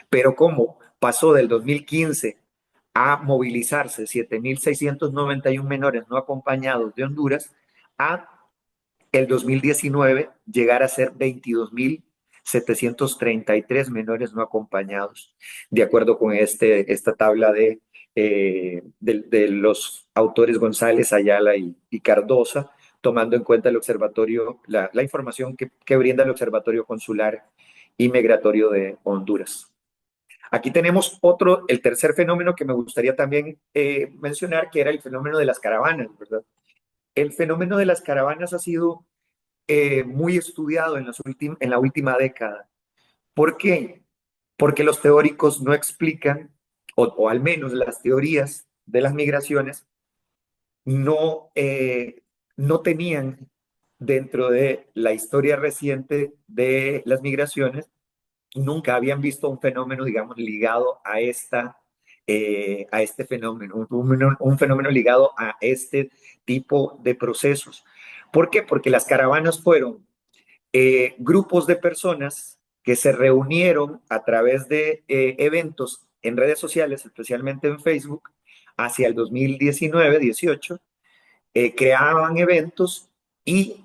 Pero cómo pasó del 2015 a movilizarse 7.691 menores no acompañados de Honduras a el 2019 llegar a ser 22.733 menores no acompañados, de acuerdo con esta tabla de los autores González, Ayala y Cardosa, tomando en cuenta el observatorio, la información que brinda el Observatorio Consular y Migratorio de Honduras. Aquí tenemos el tercer fenómeno que me gustaría también mencionar, que era el fenómeno de las caravanas, ¿verdad? El fenómeno de las caravanas ha sido muy estudiado en la última década. ¿Por qué? Porque los teóricos no explican, o al menos las teorías de las migraciones, no, no tenían dentro de la historia reciente de las migraciones, nunca habían visto un fenómeno, digamos, ligado a este fenómeno, un fenómeno ligado a este tipo de procesos. ¿Por qué? Porque las caravanas fueron grupos de personas que se reunieron a través de eventos en redes sociales, especialmente en Facebook, hacia el 2019-18, creaban eventos y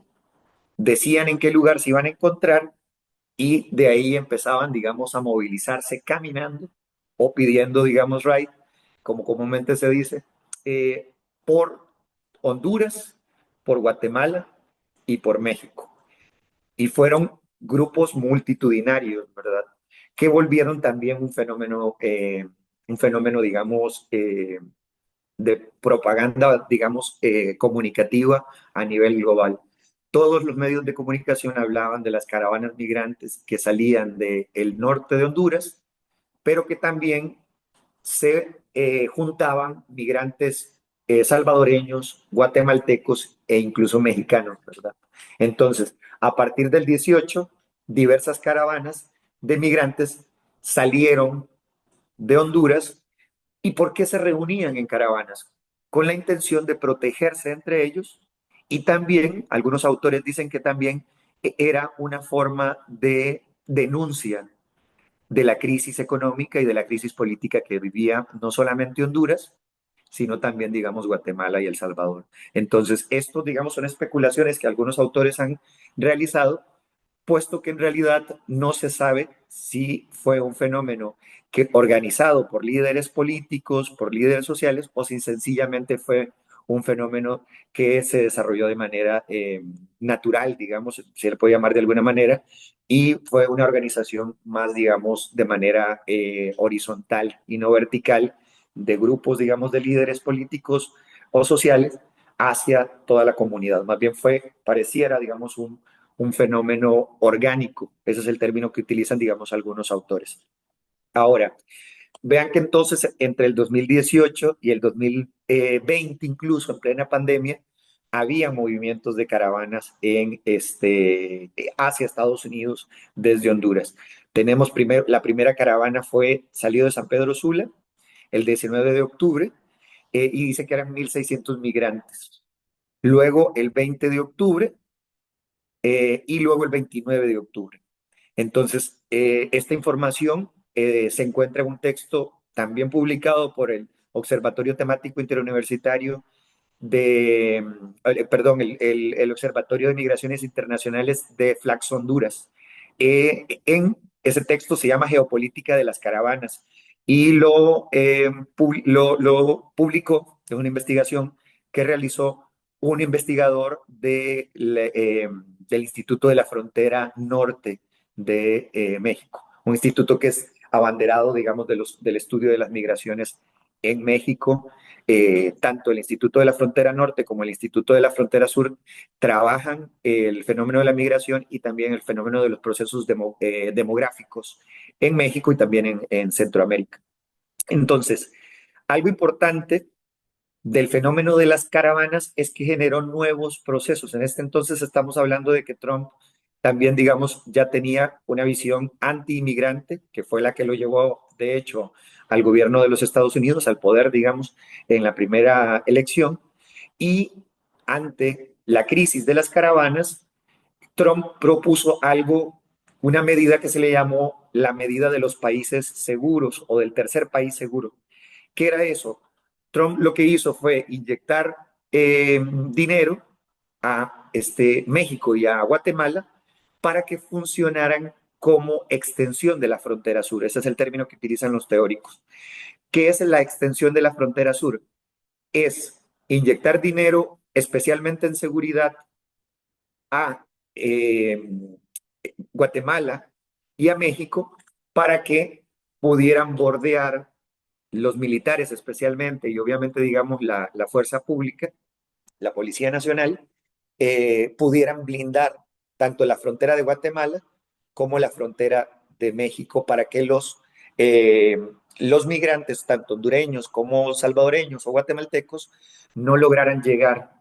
decían en qué lugar se iban a encontrar y de ahí empezaban, digamos, a movilizarse caminando o pidiendo, digamos, ride, como comúnmente se dice, eh, por Honduras, por Guatemala y por México. Y fueron grupos multitudinarios, ¿verdad? Que volvieron también un fenómeno digamos, de propaganda, digamos, comunicativa a nivel global. Todos los medios de comunicación hablaban de las caravanas migrantes que salían del norte de Honduras, pero que también se juntaban migrantes salvadoreños, guatemaltecos e incluso mexicanos, ¿verdad? Entonces, a partir del 18, diversas caravanas de migrantes salieron de Honduras. ¿Y por qué se reunían en caravanas? Con la intención de protegerse entre ellos y también, algunos autores dicen que también era una forma de denuncia de la crisis económica y de la crisis política que vivía no solamente Honduras, sino también, digamos, Guatemala y El Salvador. Entonces, estos, digamos, son especulaciones que algunos autores han realizado, puesto que en realidad no se sabe si fue un fenómeno que organizado por líderes políticos, por líderes sociales, o si sencillamente fue un fenómeno que se desarrolló de manera natural, digamos, si se le puede llamar de alguna manera, y fue una organización más, digamos, de manera horizontal y no vertical de grupos, digamos, de líderes políticos o sociales hacia toda la comunidad. Más bien fue, pareciera, digamos, un fenómeno orgánico. Ese es el término que utilizan, digamos, algunos autores. Ahora, vean que entonces entre el 2018 y el 2020, incluso en plena pandemia, había movimientos de caravanas hacia Estados Unidos desde Honduras. Tenemos primero, la primera caravana salió de San Pedro Sula el 19 de octubre y dice que eran 1.600 migrantes. Luego el 20 de octubre y luego el 29 de octubre. Entonces, esta información se encuentra en un texto también publicado por el Observatorio Temático Interuniversitario perdón, el Observatorio de Migraciones Internacionales de Flax Honduras. En ese texto se llama Geopolítica de las Caravanas y lo publicó, es una investigación que realizó un investigador del Instituto de la Frontera Norte de México, un instituto que es abanderado, digamos, del estudio de las migraciones en México. Tanto el Instituto de la Frontera Norte como el Instituto de la Frontera Sur trabajan el fenómeno de la migración y también el fenómeno de los procesos demográficos en México y también en Centroamérica. Entonces, algo importante del fenómeno de las caravanas es que generó nuevos procesos. En este entonces estamos hablando de que Trump también, digamos, ya tenía una visión anti-inmigrante, que fue la que lo llevó, de hecho, al gobierno de los Estados Unidos, al poder, digamos, en la primera elección. Y ante la crisis de las caravanas, Trump propuso algo, una medida que se le llamó la medida de los países seguros o del tercer país seguro. ¿Qué era eso? Trump lo que hizo fue inyectar dinero a México y a Guatemala para que funcionaran como extensión de la frontera sur. Ese es el término que utilizan los teóricos. ¿Qué es la extensión de la frontera sur? Es inyectar dinero, especialmente en seguridad, a Guatemala y a México para que pudieran bordear los militares especialmente y obviamente digamos la fuerza pública, la Policía Nacional, pudieran blindar tanto la frontera de Guatemala como la frontera de México para que los los migrantes, tanto hondureños como salvadoreños o guatemaltecos, no lograran llegar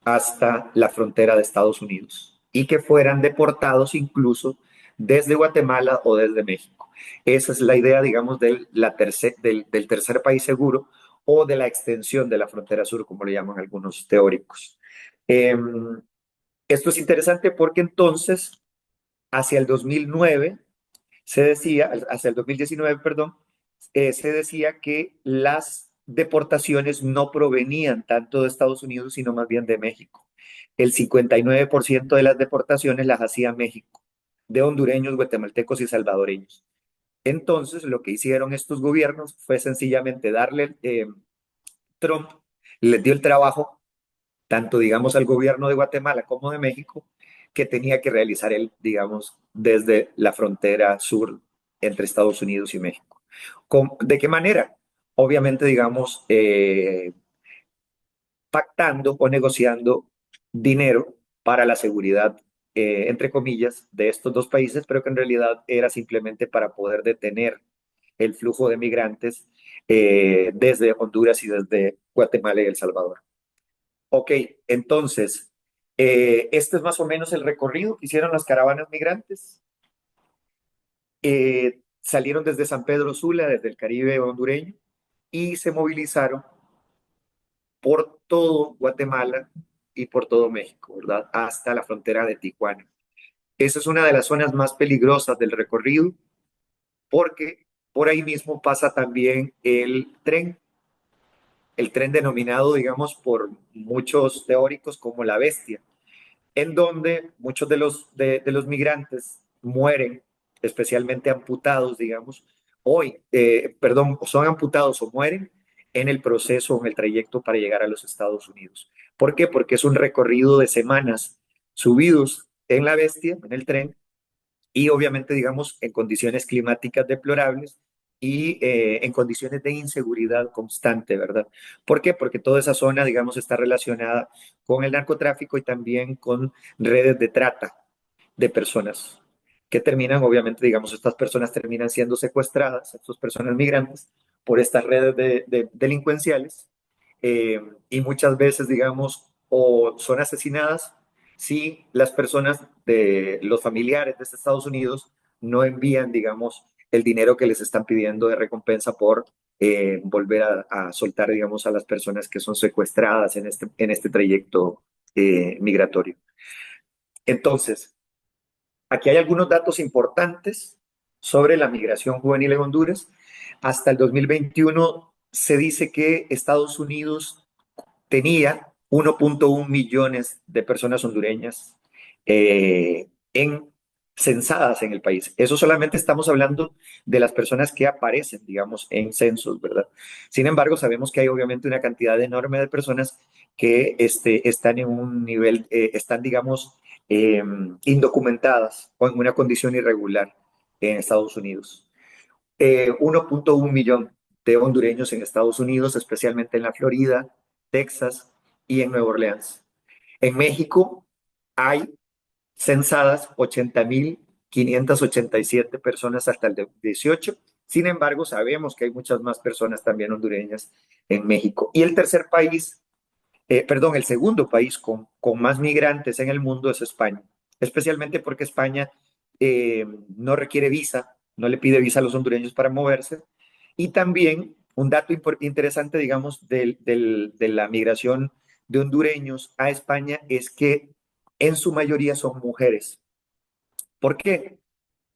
hasta la frontera de Estados Unidos y que fueran deportados incluso desde Guatemala o desde México. Esa es la idea, digamos, del tercer país seguro o de la extensión de la frontera sur, como le llaman algunos teóricos. Eh, Esto es interesante porque entonces, hacia el 2009, hacia el 2019, perdón, se decía que las deportaciones no provenían tanto de Estados Unidos, sino más bien de México. El 59% de las deportaciones las hacía México, de hondureños, guatemaltecos y salvadoreños. Entonces, lo que hicieron estos gobiernos fue sencillamente Trump les dio el trabajo, tanto digamos al gobierno de Guatemala como de México, que tenía que realizar él, digamos, desde la frontera sur entre Estados Unidos y México. ¿De qué manera? Obviamente, digamos, pactando o negociando dinero para la seguridad, entre comillas, de estos dos países, pero que en realidad era simplemente para poder detener el flujo de migrantes desde Honduras y desde Guatemala y El Salvador. Ok, entonces, este es más o menos el recorrido que hicieron las caravanas migrantes. Salieron desde San Pedro Sula, desde el Caribe hondureño, y se movilizaron por todo Guatemala y por todo México, ¿verdad? Hasta la frontera de Tijuana. Esa es una de las zonas más peligrosas del recorrido porque por ahí mismo pasa también el tren denominado, digamos, por muchos teóricos como la bestia, en donde muchos de los migrantes mueren, especialmente amputados, digamos, perdón, son amputados o mueren en el proceso, en el trayecto para llegar a los Estados Unidos. ¿Por qué? Porque es un recorrido de semanas subidos en la bestia, en el tren, y obviamente, digamos, en condiciones climáticas deplorables y en condiciones de inseguridad constante, ¿verdad? ¿Por qué? Porque toda esa zona, digamos, está relacionada con el narcotráfico y también con redes de trata de personas que terminan, obviamente, digamos, estas personas terminan siendo secuestradas, estas personas migrantes, por estas redes delincuenciales y muchas veces, digamos, o son asesinadas si las personas de los familiares de Estados Unidos no envían, digamos, el dinero que les están pidiendo de recompensa por volver a soltar, digamos, a las personas que son secuestradas en este trayecto migratorio. Entonces, aquí hay algunos datos importantes sobre la migración juvenil en Honduras. Hasta el 2021 se dice que Estados Unidos tenía 1.1 millones de personas hondureñas en censadas en el país. Eso solamente estamos hablando de las personas que aparecen, digamos, en censos, ¿verdad? Sin embargo, sabemos que hay obviamente una cantidad enorme de personas que están en un nivel, están, digamos, eh, indocumentadas o en una condición irregular en Estados Unidos. 1.1 millón de hondureños en Estados Unidos, especialmente en la Florida, Texas y en Nueva Orleans. En México hay censadas 80.587 personas hasta el 18. Sin embargo, sabemos que hay muchas más personas también hondureñas en México. Y el tercer país, perdón, el segundo país con más migrantes en el mundo es España, especialmente porque España no requiere visa, no le pide visa a los hondureños para moverse. Y también un dato interesante, digamos, de la migración de hondureños a España es que en su mayoría son mujeres. ¿Por qué?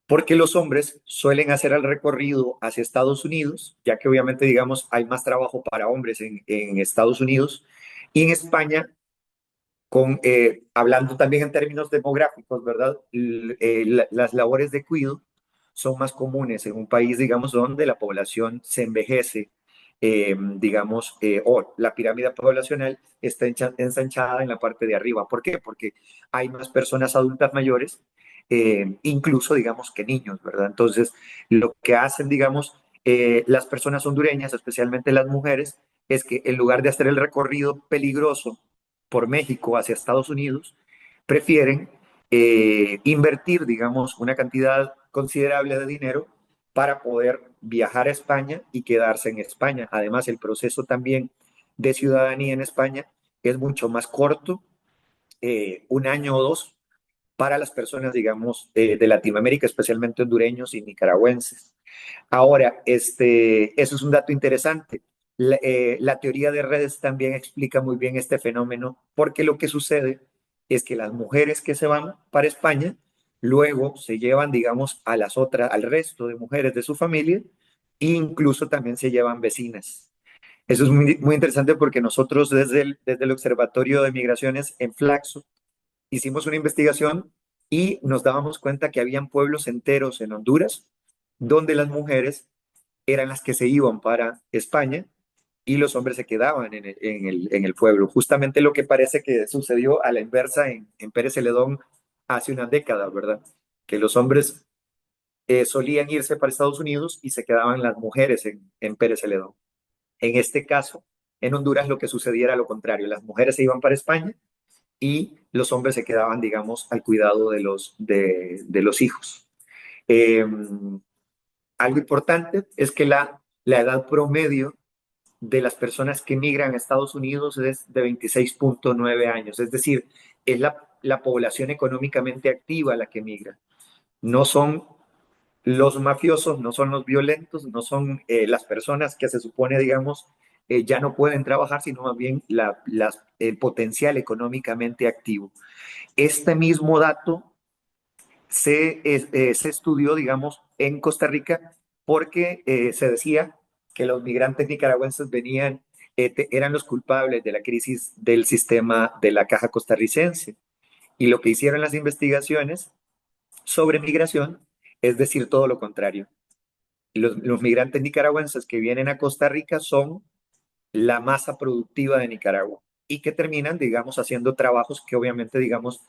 Porque los hombres suelen hacer el recorrido hacia Estados Unidos, ya que obviamente, digamos, hay más trabajo para hombres en Estados Unidos. Y en España, hablando también en términos demográficos, ¿verdad? Las labores de cuidado son más comunes en un país, digamos, donde la población se envejece, digamos, o la pirámide poblacional está ensanchada en la parte de arriba. ¿Por qué? Porque hay más personas adultas mayores, incluso, digamos, que niños, ¿verdad? Entonces, lo que hacen, digamos, las personas hondureñas, especialmente las mujeres, es que en lugar de hacer el recorrido peligroso por México hacia Estados Unidos, prefieren invertir, digamos, una cantidad considerable de dinero para poder viajar a España y quedarse en España. Además, el proceso también de ciudadanía en España es mucho más corto, 1 año o 2, para las personas, digamos, de Latinoamérica, especialmente hondureños y nicaragüenses. Ahora, eso es un dato interesante. La teoría de redes también explica muy bien este fenómeno, porque lo que sucede es que las mujeres que se van para España luego se llevan, digamos, a las otras, al resto de mujeres de su familia, e incluso también se llevan vecinas. Eso es muy interesante porque nosotros desde el Observatorio de Migraciones en Flaxo hicimos una investigación y nos dábamos cuenta que habían pueblos enteros en Honduras donde las mujeres eran las que se iban para España y los hombres se quedaban en el pueblo. Justamente lo que parece que sucedió a la inversa en Pérez Celedón hace unas décadas, ¿verdad? Que los hombres solían irse para Estados Unidos y se quedaban las mujeres en Pérez Celedón. En este caso, en Honduras lo que sucedía era lo contrario. Las mujeres se iban para España y los hombres se quedaban, digamos, al cuidado de los hijos. Eh, Algo importante es que la edad promedio de las personas que migran a Estados Unidos es de 26,9 años, es decir, es la población económicamente activa la que migra. No son los mafiosos, no son los violentos, no son las personas que se supone, digamos, ya no pueden trabajar, sino más bien el potencial económicamente activo. Este mismo dato se estudió, digamos, en Costa Rica porque se decía que los migrantes nicaragüenses eran los culpables de la crisis del sistema de la caja costarricense. Y lo que hicieron las investigaciones sobre migración es decir todo lo contrario. Los migrantes nicaragüenses que vienen a Costa Rica son la masa productiva de Nicaragua y que terminan, digamos, haciendo trabajos que obviamente, digamos,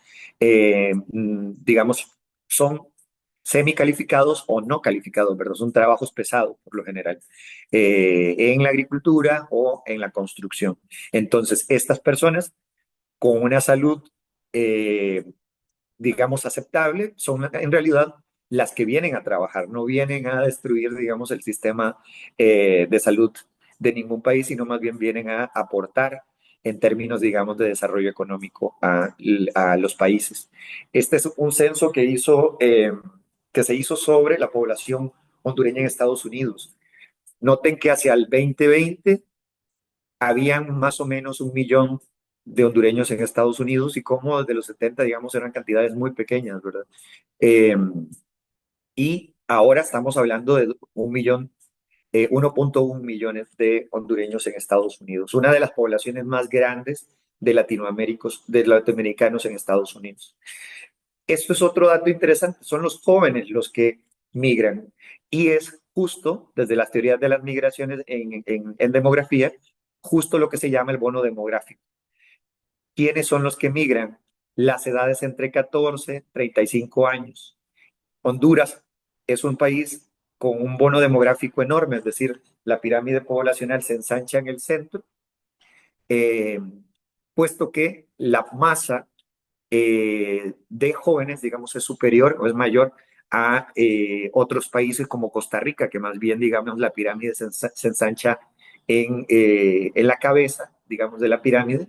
son semicalificados o no calificados, ¿verdad? Son trabajos pesados por lo general, en la agricultura o en la construcción. Entonces, estas personas con una salud, eh, digamos, aceptable, son en realidad las que vienen a trabajar, no vienen a destruir, digamos, el sistema de salud de ningún país, sino más bien vienen a aportar en términos, digamos, de desarrollo económico a los países. Este es un censo que se hizo sobre la población hondureña en Estados Unidos. Noten que hacia el 2020 habían más o menos 1 millón de hondureños en Estados Unidos y como desde los 70, digamos, eran cantidades muy pequeñas, ¿verdad? Eh, y ahora estamos hablando de 1 millón, 1,1 millones de hondureños en Estados Unidos, una de las poblaciones más grandes de latinoamericanos en Estados Unidos. Esto es otro dato interesante, son los jóvenes los que migran y es justo desde las teorías de las migraciones en demografía, justo lo que se llama el bono demográfico. ¿Quiénes son los que migran? Las edades entre 14 y 35 años. Honduras es un país con un bono demográfico enorme, es decir, la pirámide poblacional se ensancha en el centro, eh, puesto que la masa de jóvenes, digamos, es superior o es mayor a otros países como Costa Rica, que más bien, digamos, la pirámide se ensancha en la cabeza, digamos, de la pirámide,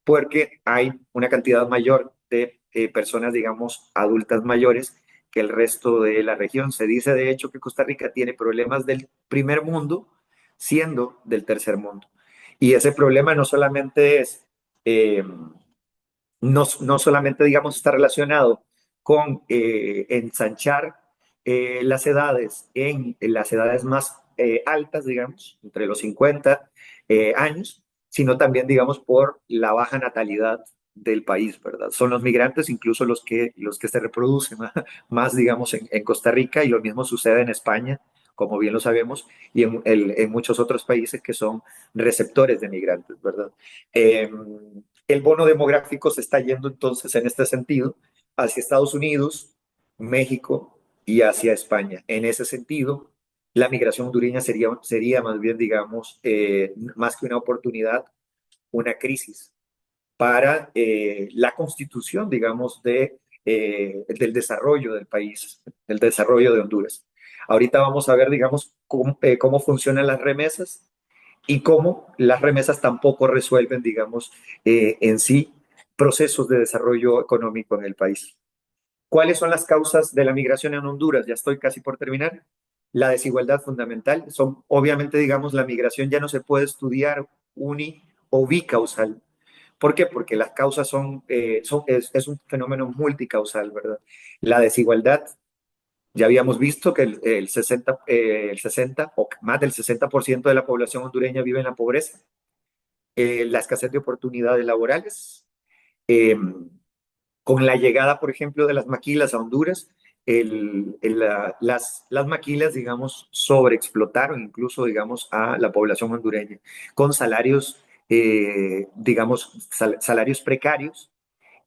porque hay una cantidad mayor de personas, digamos, adultas mayores que el resto de la región. Se dice, de hecho, que Costa Rica tiene problemas del primer mundo, siendo del tercer mundo. Y ese problema no solamente eh, no solamente, digamos, está relacionado con ensanchar las edades en las edades más altas, digamos, entre los 50 años, sino también, digamos, por la baja natalidad del país, ¿verdad? Son los migrantes incluso los que se reproducen más, digamos, en Costa Rica y lo mismo sucede en España, como bien lo sabemos, y en muchos otros países que son receptores de migrantes, ¿verdad? Eh, el bono demográfico se está yendo entonces en este sentido hacia Estados Unidos, México y hacia España. En ese sentido, la migración hondureña sería más bien, digamos, más que una oportunidad, una crisis para la constitución, digamos, del desarrollo del país, del desarrollo de Honduras. Ahorita vamos a ver, digamos, cómo funcionan las remesas y cómo las remesas tampoco resuelven, digamos, en sí procesos de desarrollo económico en el país. ¿Cuáles son las causas de la migración en Honduras? Ya estoy casi por terminar. La desigualdad fundamental. Son, obviamente, digamos, la migración ya no se puede estudiar uni o bicausal. ¿Por qué? Porque las causas es un fenómeno multicausal, ¿verdad? La desigualdad, ya habíamos visto que el 60 o más del 60% de la población hondureña vive en la pobreza. La escasez de oportunidades laborales. Eh, con la llegada, por ejemplo, de las maquilas a Honduras, las maquilas, digamos, sobreexplotaron incluso, digamos, a la población hondureña, con salarios, digamos, salarios precarios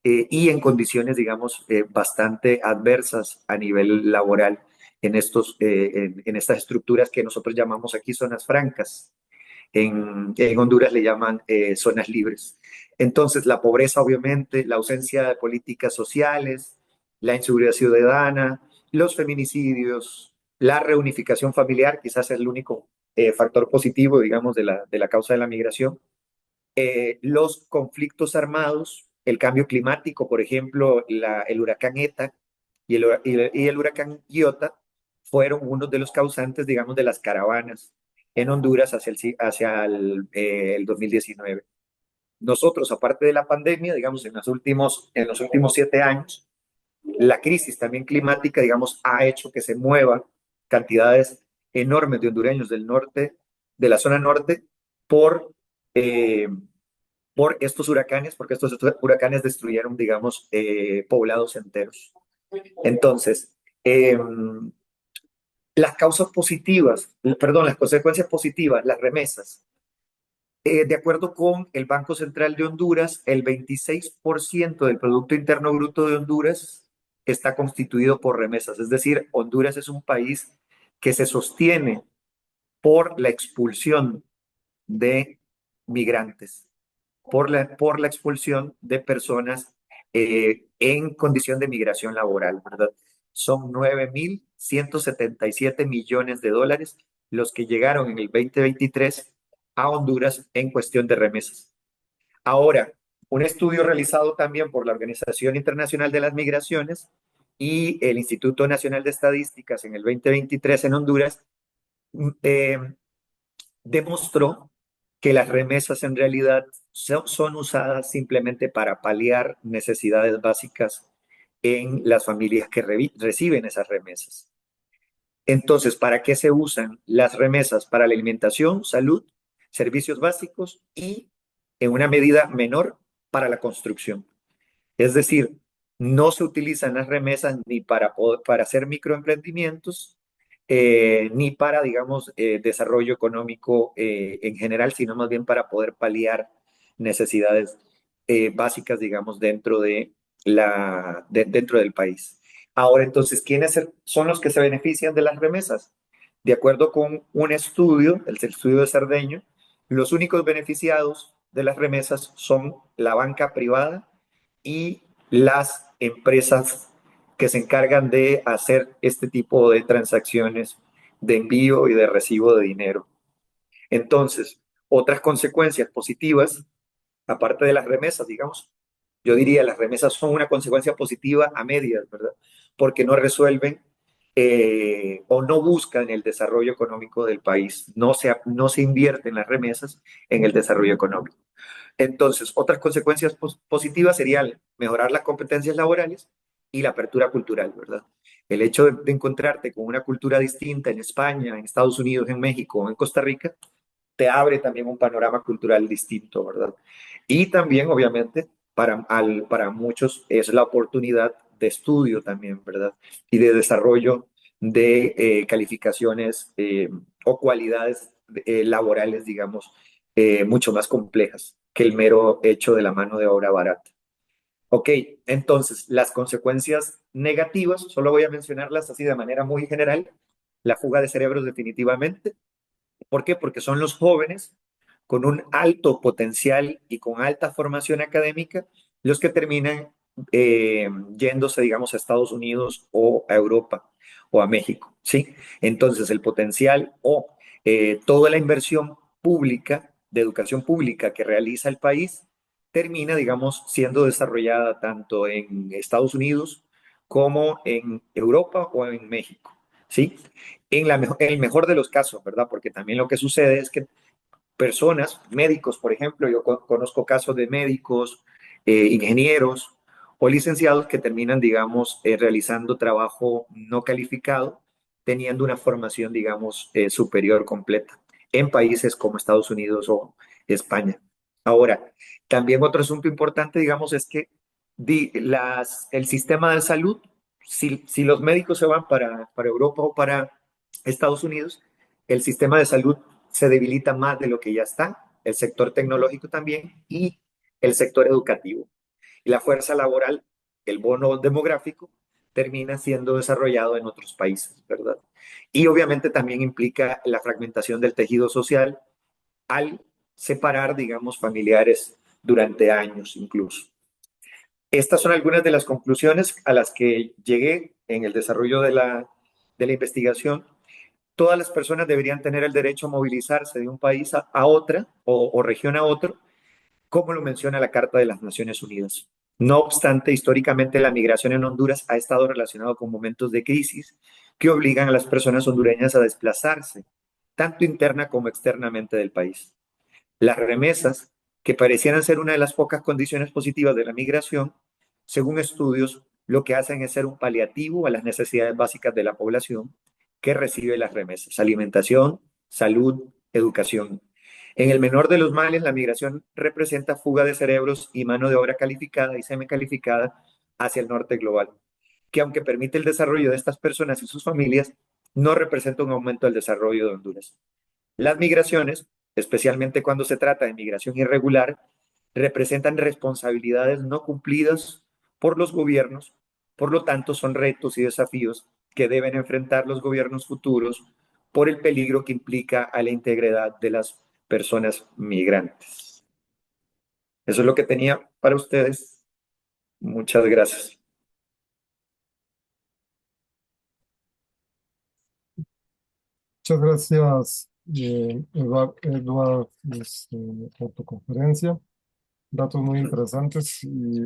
y en condiciones, digamos, bastante adversas a nivel laboral en estas estructuras que nosotros llamamos aquí zonas francas. En Honduras le llaman zonas libres. Entonces, la pobreza, obviamente, la ausencia de políticas sociales, la inseguridad ciudadana, los feminicidios, la reunificación familiar, quizás es el único factor positivo, digamos, de la causa de la migración, los conflictos armados, el cambio climático, por ejemplo, el huracán ETA y el huracán Iota fueron uno de los causantes, digamos, de las caravanas en Honduras hacia el 2019. Nosotros, aparte de la pandemia, digamos, en los últimos 7 años, la crisis también climática, digamos, ha hecho que se muevan cantidades enormes de hondureños del norte, de la zona norte, por, eh, por estos huracanes, porque estos huracanes destruyeron, digamos, poblados enteros. Entonces, las causas positivas, perdón, las consecuencias positivas, las remesas. De acuerdo con el Banco Central de Honduras, el 26% del Producto Interno Bruto de Honduras está constituido por remesas. Es decir, Honduras es un país que se sostiene por la expulsión de migrantes, por la expulsión de personas en condición de migración laboral, ¿verdad? Son 9.177 millones de dólares los que llegaron en el 2023 a Honduras en cuestión de remesas. Ahora, un estudio realizado también por la Organización Internacional de las Migraciones y el Instituto Nacional de Estadísticas en el 2023 en Honduras eh, demostró que las remesas en realidad son usadas simplemente para paliar necesidades básicas en las familias que reciben esas remesas. Entonces, ¿para qué se usan las remesas? Para la alimentación, salud, servicios básicos y, en una medida menor, para la construcción. Es decir, no se utilizan las remesas ni para hacer microemprendimientos, ni para, digamos, desarrollo económico en general, sino más bien para poder paliar necesidades básicas, digamos, dentro del país. Ahora, entonces, ¿quiénes son los que se benefician de las remesas? De acuerdo con un estudio, el estudio de Cerdeño, los únicos beneficiados de las remesas son la banca privada y las empresas que se encargan de hacer este tipo de transacciones de envío y de recibo de dinero. Entonces, otras consecuencias positivas, aparte de las remesas, digamos, yo diría las remesas son una consecuencia positiva a medias, ¿verdad? Porque no resuelven o no buscan el desarrollo económico del país. No se invierte en las remesas en el desarrollo económico. Entonces, otras consecuencias positivas serían mejorar las competencias laborales y la apertura cultural, ¿verdad? El hecho de encontrarte con una cultura distinta en España, en Estados Unidos, en México o en Costa Rica, te abre también un panorama cultural distinto, ¿verdad? Y también, obviamente, para muchos es la oportunidad de estudio también, ¿verdad? Y de desarrollo de calificaciones o cualidades laborales, digamos, mucho más complejas que el mero hecho de la mano de obra barata. Ok, entonces, las consecuencias negativas, solo voy a mencionarlas así de manera muy general. La fuga de cerebros definitivamente. ¿Por qué? Porque son los jóvenes con un alto potencial y con alta formación académica los que terminan yéndose, digamos, a Estados Unidos o a Europa. o a México, ¿sí? Entonces, el potencial o toda la inversión pública, de educación pública que realiza el país, termina, digamos, siendo desarrollada tanto en Estados Unidos como en Europa o en México, ¿sí? En el mejor de los casos, ¿verdad? Porque también lo que sucede es que personas, médicos, por ejemplo, yo conozco casos de médicos, ingenieros o licenciados que terminan, digamos, realizando trabajo no calificado, teniendo una formación, digamos, superior completa en países como Estados Unidos o España. Ahora, también otro asunto importante, digamos, es que el sistema de salud, si los médicos se van para Europa o para Estados Unidos, el sistema de salud se debilita más de lo que ya está, el sector tecnológico también y el sector educativo. Y la fuerza laboral, el bono demográfico, termina siendo desarrollado en otros países, ¿verdad? Y obviamente también implica la fragmentación del tejido social al separar, digamos, familiares durante años incluso. Estas son algunas de las conclusiones a las que llegué en el desarrollo de la investigación. Todas las personas deberían tener el derecho a movilizarse de un país a otra o región a otro, como lo menciona la Carta de las Naciones Unidas. No obstante, históricamente la migración en Honduras ha estado relacionada con momentos de crisis que obligan a las personas hondureñas a desplazarse, tanto interna como externamente del país. Las remesas, que parecieran ser una de las pocas condiciones positivas de la migración, según estudios, lo que hacen es ser un paliativo a las necesidades básicas de la población que recibe las remesas: alimentación, salud, educación. En el menor de los males, la migración representa fuga de cerebros y mano de obra calificada y semicalificada hacia el norte global, que aunque permite el desarrollo de estas personas y sus familias, no representa un aumento del desarrollo de Honduras. Las migraciones, especialmente cuando se trata de migración irregular, representan responsabilidades no cumplidas por los gobiernos, por lo tanto son retos y desafíos que deben enfrentar los gobiernos futuros por el peligro que implica a la integridad de las personas migrantes. Eso es lo que tenía para ustedes. Muchas gracias. Muchas gracias, Edward, por tu conferencia. Datos muy interesantes y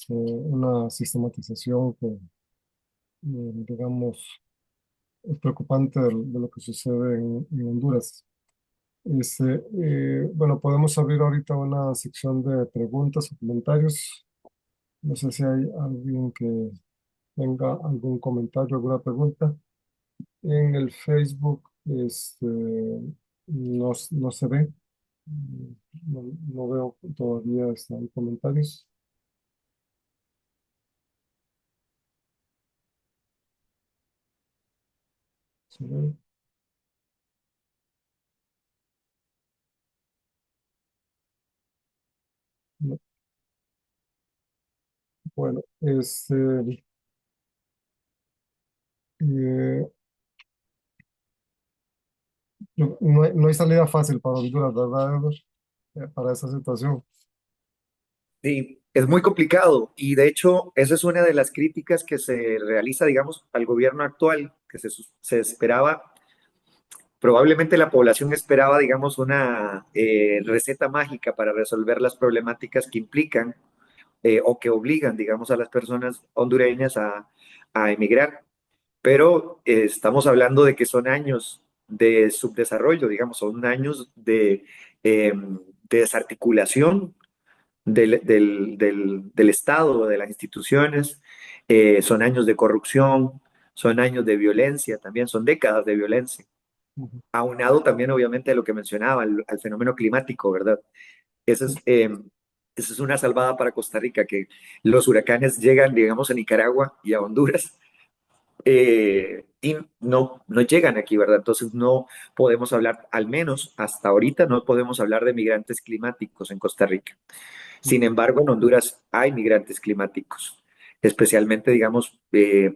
una sistematización que, digamos, es preocupante de lo que sucede en Honduras. Bueno, podemos abrir ahorita una sección de preguntas o comentarios. No sé si hay alguien que tenga algún comentario, alguna pregunta. En el Facebook, no se ve. No, no veo todavía comentarios. ¿Se ve? No. Bueno, eh, no hay salida fácil para Honduras, ¿verdad, Edward? Para esa situación. Sí, es muy complicado y de hecho esa es una de las críticas que se realiza, digamos, al gobierno actual, que se esperaba. Probablemente la población esperaba, digamos, una receta mágica para resolver las problemáticas que implican o que obligan, digamos, a las personas hondureñas a emigrar. Pero estamos hablando de que son años de subdesarrollo, digamos, son años de desarticulación del Estado, de las instituciones, son años de corrupción, son años de violencia, también son décadas de violencia, Ujú. aunado también obviamente a lo que mencionaba, al fenómeno climático, ¿verdad? Esa es, Sí. esa es una salvada para Costa Rica, que los huracanes llegan, digamos, a Nicaragua y a Honduras, y no llegan aquí, ¿verdad? Entonces no podemos hablar, al menos hasta ahorita, no podemos hablar de migrantes climáticos en Costa Rica. Sin Ujú. embargo, en Honduras hay migrantes climáticos, especialmente, digamos,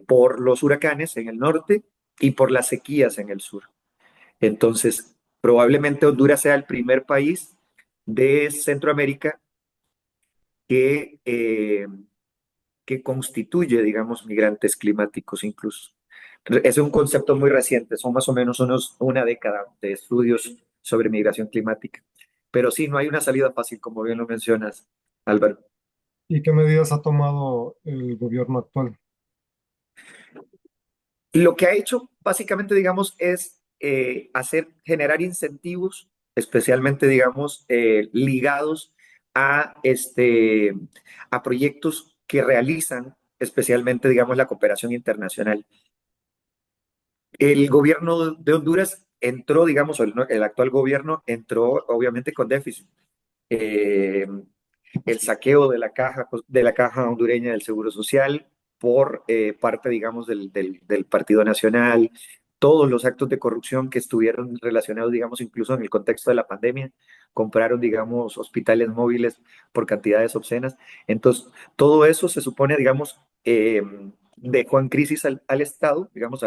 por los huracanes en el norte y por las sequías en el sur. Entonces, probablemente Honduras sea el primer país de Centroamérica que, que constituye, digamos, migrantes climáticos incluso. Es un concepto muy reciente, son más o menos una década de estudios sobre migración climática. Pero sí, no hay una salida fácil, como bien lo mencionas, Álvaro. ¿Y qué medidas ha tomado el gobierno actual? Lo que ha hecho, básicamente, digamos, es generar incentivos, especialmente, digamos, ligados a, a proyectos que realizan, especialmente, digamos, la cooperación internacional. El gobierno de Honduras entró, digamos, el actual gobierno entró obviamente con déficit. Eh, el saqueo de la caja hondureña del Seguro Social por parte, digamos, del Partido Nacional, todos los actos de corrupción que estuvieron relacionados, digamos, incluso en el contexto de la pandemia, compraron, digamos, hospitales móviles por cantidades obscenas. Entonces, todo eso se supone, digamos, dejó en crisis al Estado, digamos,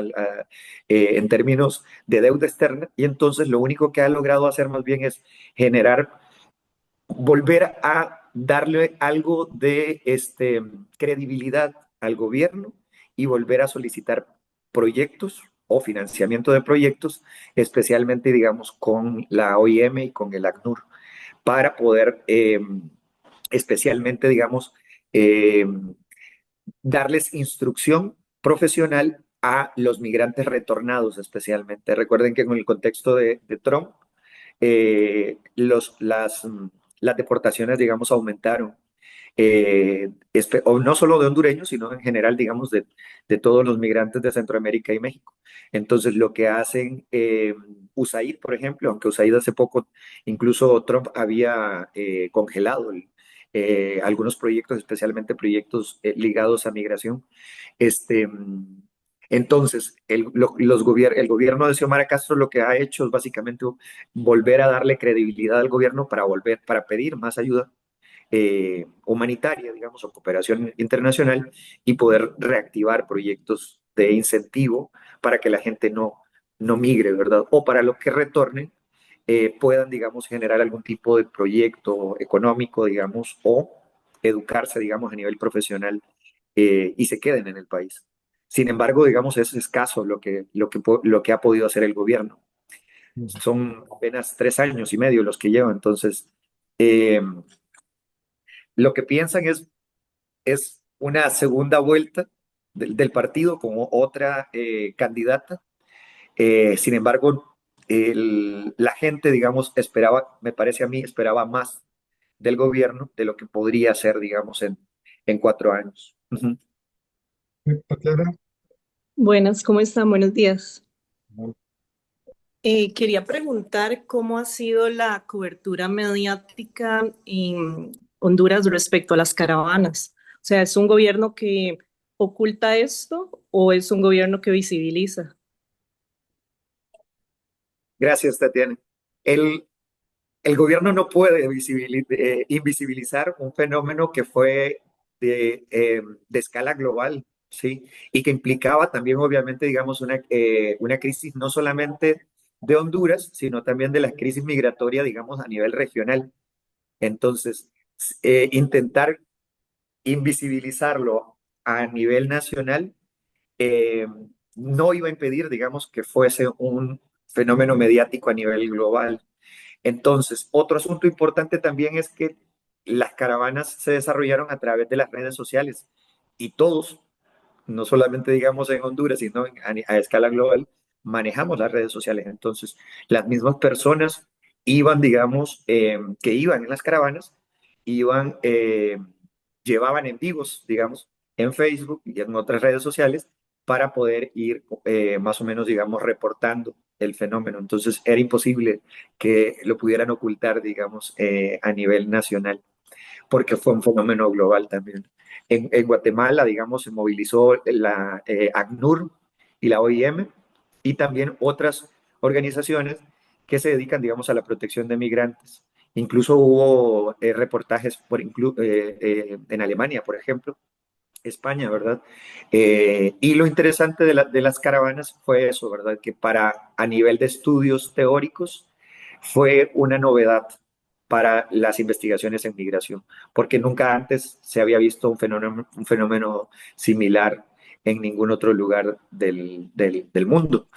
en términos de deuda externa, y entonces lo único que ha logrado hacer más bien es generar volver a darle algo de credibilidad al gobierno y volver a solicitar proyectos o financiamiento de proyectos, especialmente, digamos, con la OIM y con el ACNUR, para poder, especialmente, digamos, eh, darles instrucción profesional a los migrantes retornados, especialmente. Recuerden que en el contexto de Trump, eh, los, las, las deportaciones, digamos, aumentaron. O no solo de hondureños, sino en general, digamos, de todos los migrantes de Centroamérica y México. Entonces, lo que hacen USAID, por ejemplo, aunque USAID hace poco, incluso Trump había congelado algunos proyectos, especialmente proyectos ligados a migración. Este, entonces, el gobierno de Xiomara Castro lo que ha hecho es básicamente volver a darle credibilidad al gobierno para pedir más ayuda humanitaria, digamos, o cooperación internacional y poder reactivar proyectos de incentivo para que la gente no migre, ¿verdad? O para los que retornen puedan, digamos, generar algún tipo de proyecto económico, digamos, o educarse, digamos, a nivel profesional y se queden en el país. Sin embargo, digamos, es escaso lo que ha podido hacer el gobierno. Ujú. Son apenas 3 años y medio los que lleva, entonces eh, lo que piensan es una segunda vuelta del partido como otra candidata. Sin embargo, la gente, digamos, esperaba, me parece a mí, esperaba más del gobierno de lo que podría hacer, digamos, en 4 años. Ujú. Tatiana, Buenas, ¿cómo están? Buenos días. bueno, Quería preguntar cómo ha sido la cobertura mediática en Honduras respecto a las caravanas. O sea, ¿es un gobierno que oculta esto o es un gobierno que visibiliza? Gracias, Tatiana. El, el gobierno no puede invisibilizar un fenómeno que fue de escala global, ¿sí? Y que implicaba también, obviamente, digamos, una crisis no solamente de Honduras, sino también de la crisis migratoria, digamos, a nivel regional. Entonces, intentar invisibilizarlo a nivel nacional eh, no iba a impedir, digamos, que fuese un fenómeno mediático a nivel global. Entonces, otro asunto importante también es que las caravanas se desarrollaron a través de las redes sociales y todos, no solamente digamos en Honduras, sino a escala global, manejamos las redes sociales. Entonces, las mismas personas iban, digamos, que iban en las caravanas, iban, llevaban en vivos, digamos, en Facebook y en otras redes sociales para poder ir más o menos, digamos, reportando el fenómeno. Entonces, era imposible que lo pudieran ocultar, digamos, a nivel nacional porque fue un fenómeno global también. En Guatemala, digamos, se movilizó la ACNUR y la OIM y también otras organizaciones que se dedican, digamos, a la protección de migrantes. Incluso hubo reportajes en Alemania, por ejemplo, España, ¿verdad? Y lo interesante de las caravanas fue eso, ¿verdad? Que a nivel de estudios teóricos fue una novedad para las investigaciones en migración, porque nunca antes se había visto un fenómeno similar en ningún otro lugar del mundo.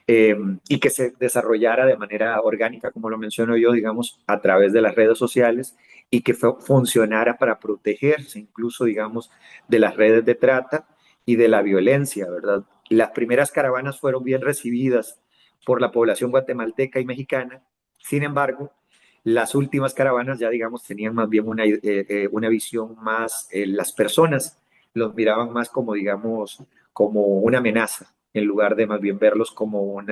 Y que se desarrollara de manera orgánica, como lo menciono yo, digamos, a través de las redes sociales y que funcionara para protegerse incluso, digamos, de las redes de trata y de la violencia, ¿verdad? Las primeras caravanas fueron bien recibidas por la población guatemalteca y mexicana. Sin embargo, las últimas caravanas ya, digamos, tenían más bien una visión más, las personas los miraban más como, digamos, como una amenaza, en lugar de más bien verlos como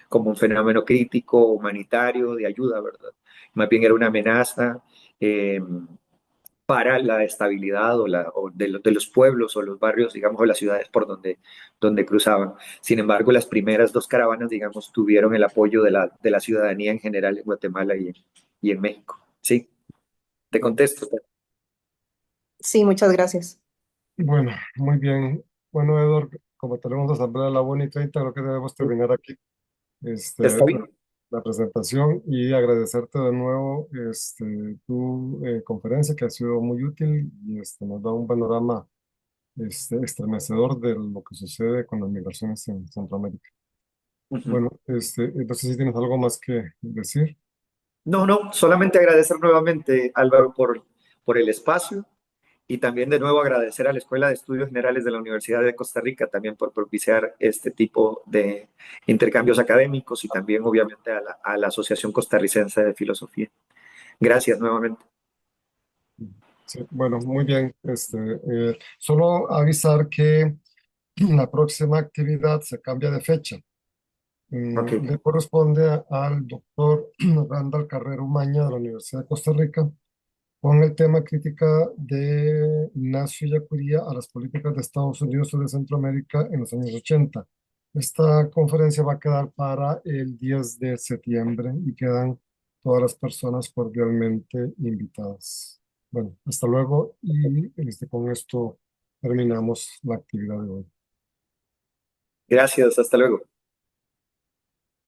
como un fenómeno crítico, humanitario, de ayuda, ¿verdad? Más bien era una amenaza eh, para la estabilidad de los pueblos o los barrios, digamos, o las ciudades por donde cruzaban. Sin embargo, las primeras dos caravanas, digamos, tuvieron el apoyo de la ciudadanía en general en Guatemala y en México. Sí, te contesto. Sí, muchas gracias. Bueno, muy bien. Bueno, Edward, como tenemos asamblea a la 1:30, creo que debemos terminar aquí ¿Está la, bien? la presentación y agradecerte de nuevo tu conferencia que ha sido muy útil y nos da un panorama estremecedor de lo que sucede con las migraciones en Centroamérica. Ujú. Bueno, entonces si tienes algo más que decir. No, no, solamente agradecer nuevamente, Álvaro, por el espacio y también de nuevo agradecer a la Escuela de Estudios Generales de la Universidad de Costa Rica también por propiciar este tipo de intercambios académicos y también obviamente a la Asociación Costarricense de Filosofía. Gracias nuevamente. Sí, bueno, muy bien. Solo avisar que la próxima actividad se cambia de fecha. Ok, Le corresponde al doctor Randall Carrero Umaña de la Universidad de Costa Rica con el tema crítica de Ignacio Yacuría a las políticas de Estados Unidos sobre Centroamérica en los años 80. Esta conferencia va a quedar para el 10 de septiembre y quedan todas las personas cordialmente invitadas. Bueno, hasta luego y con esto terminamos la actividad de hoy. gracias, hasta luego.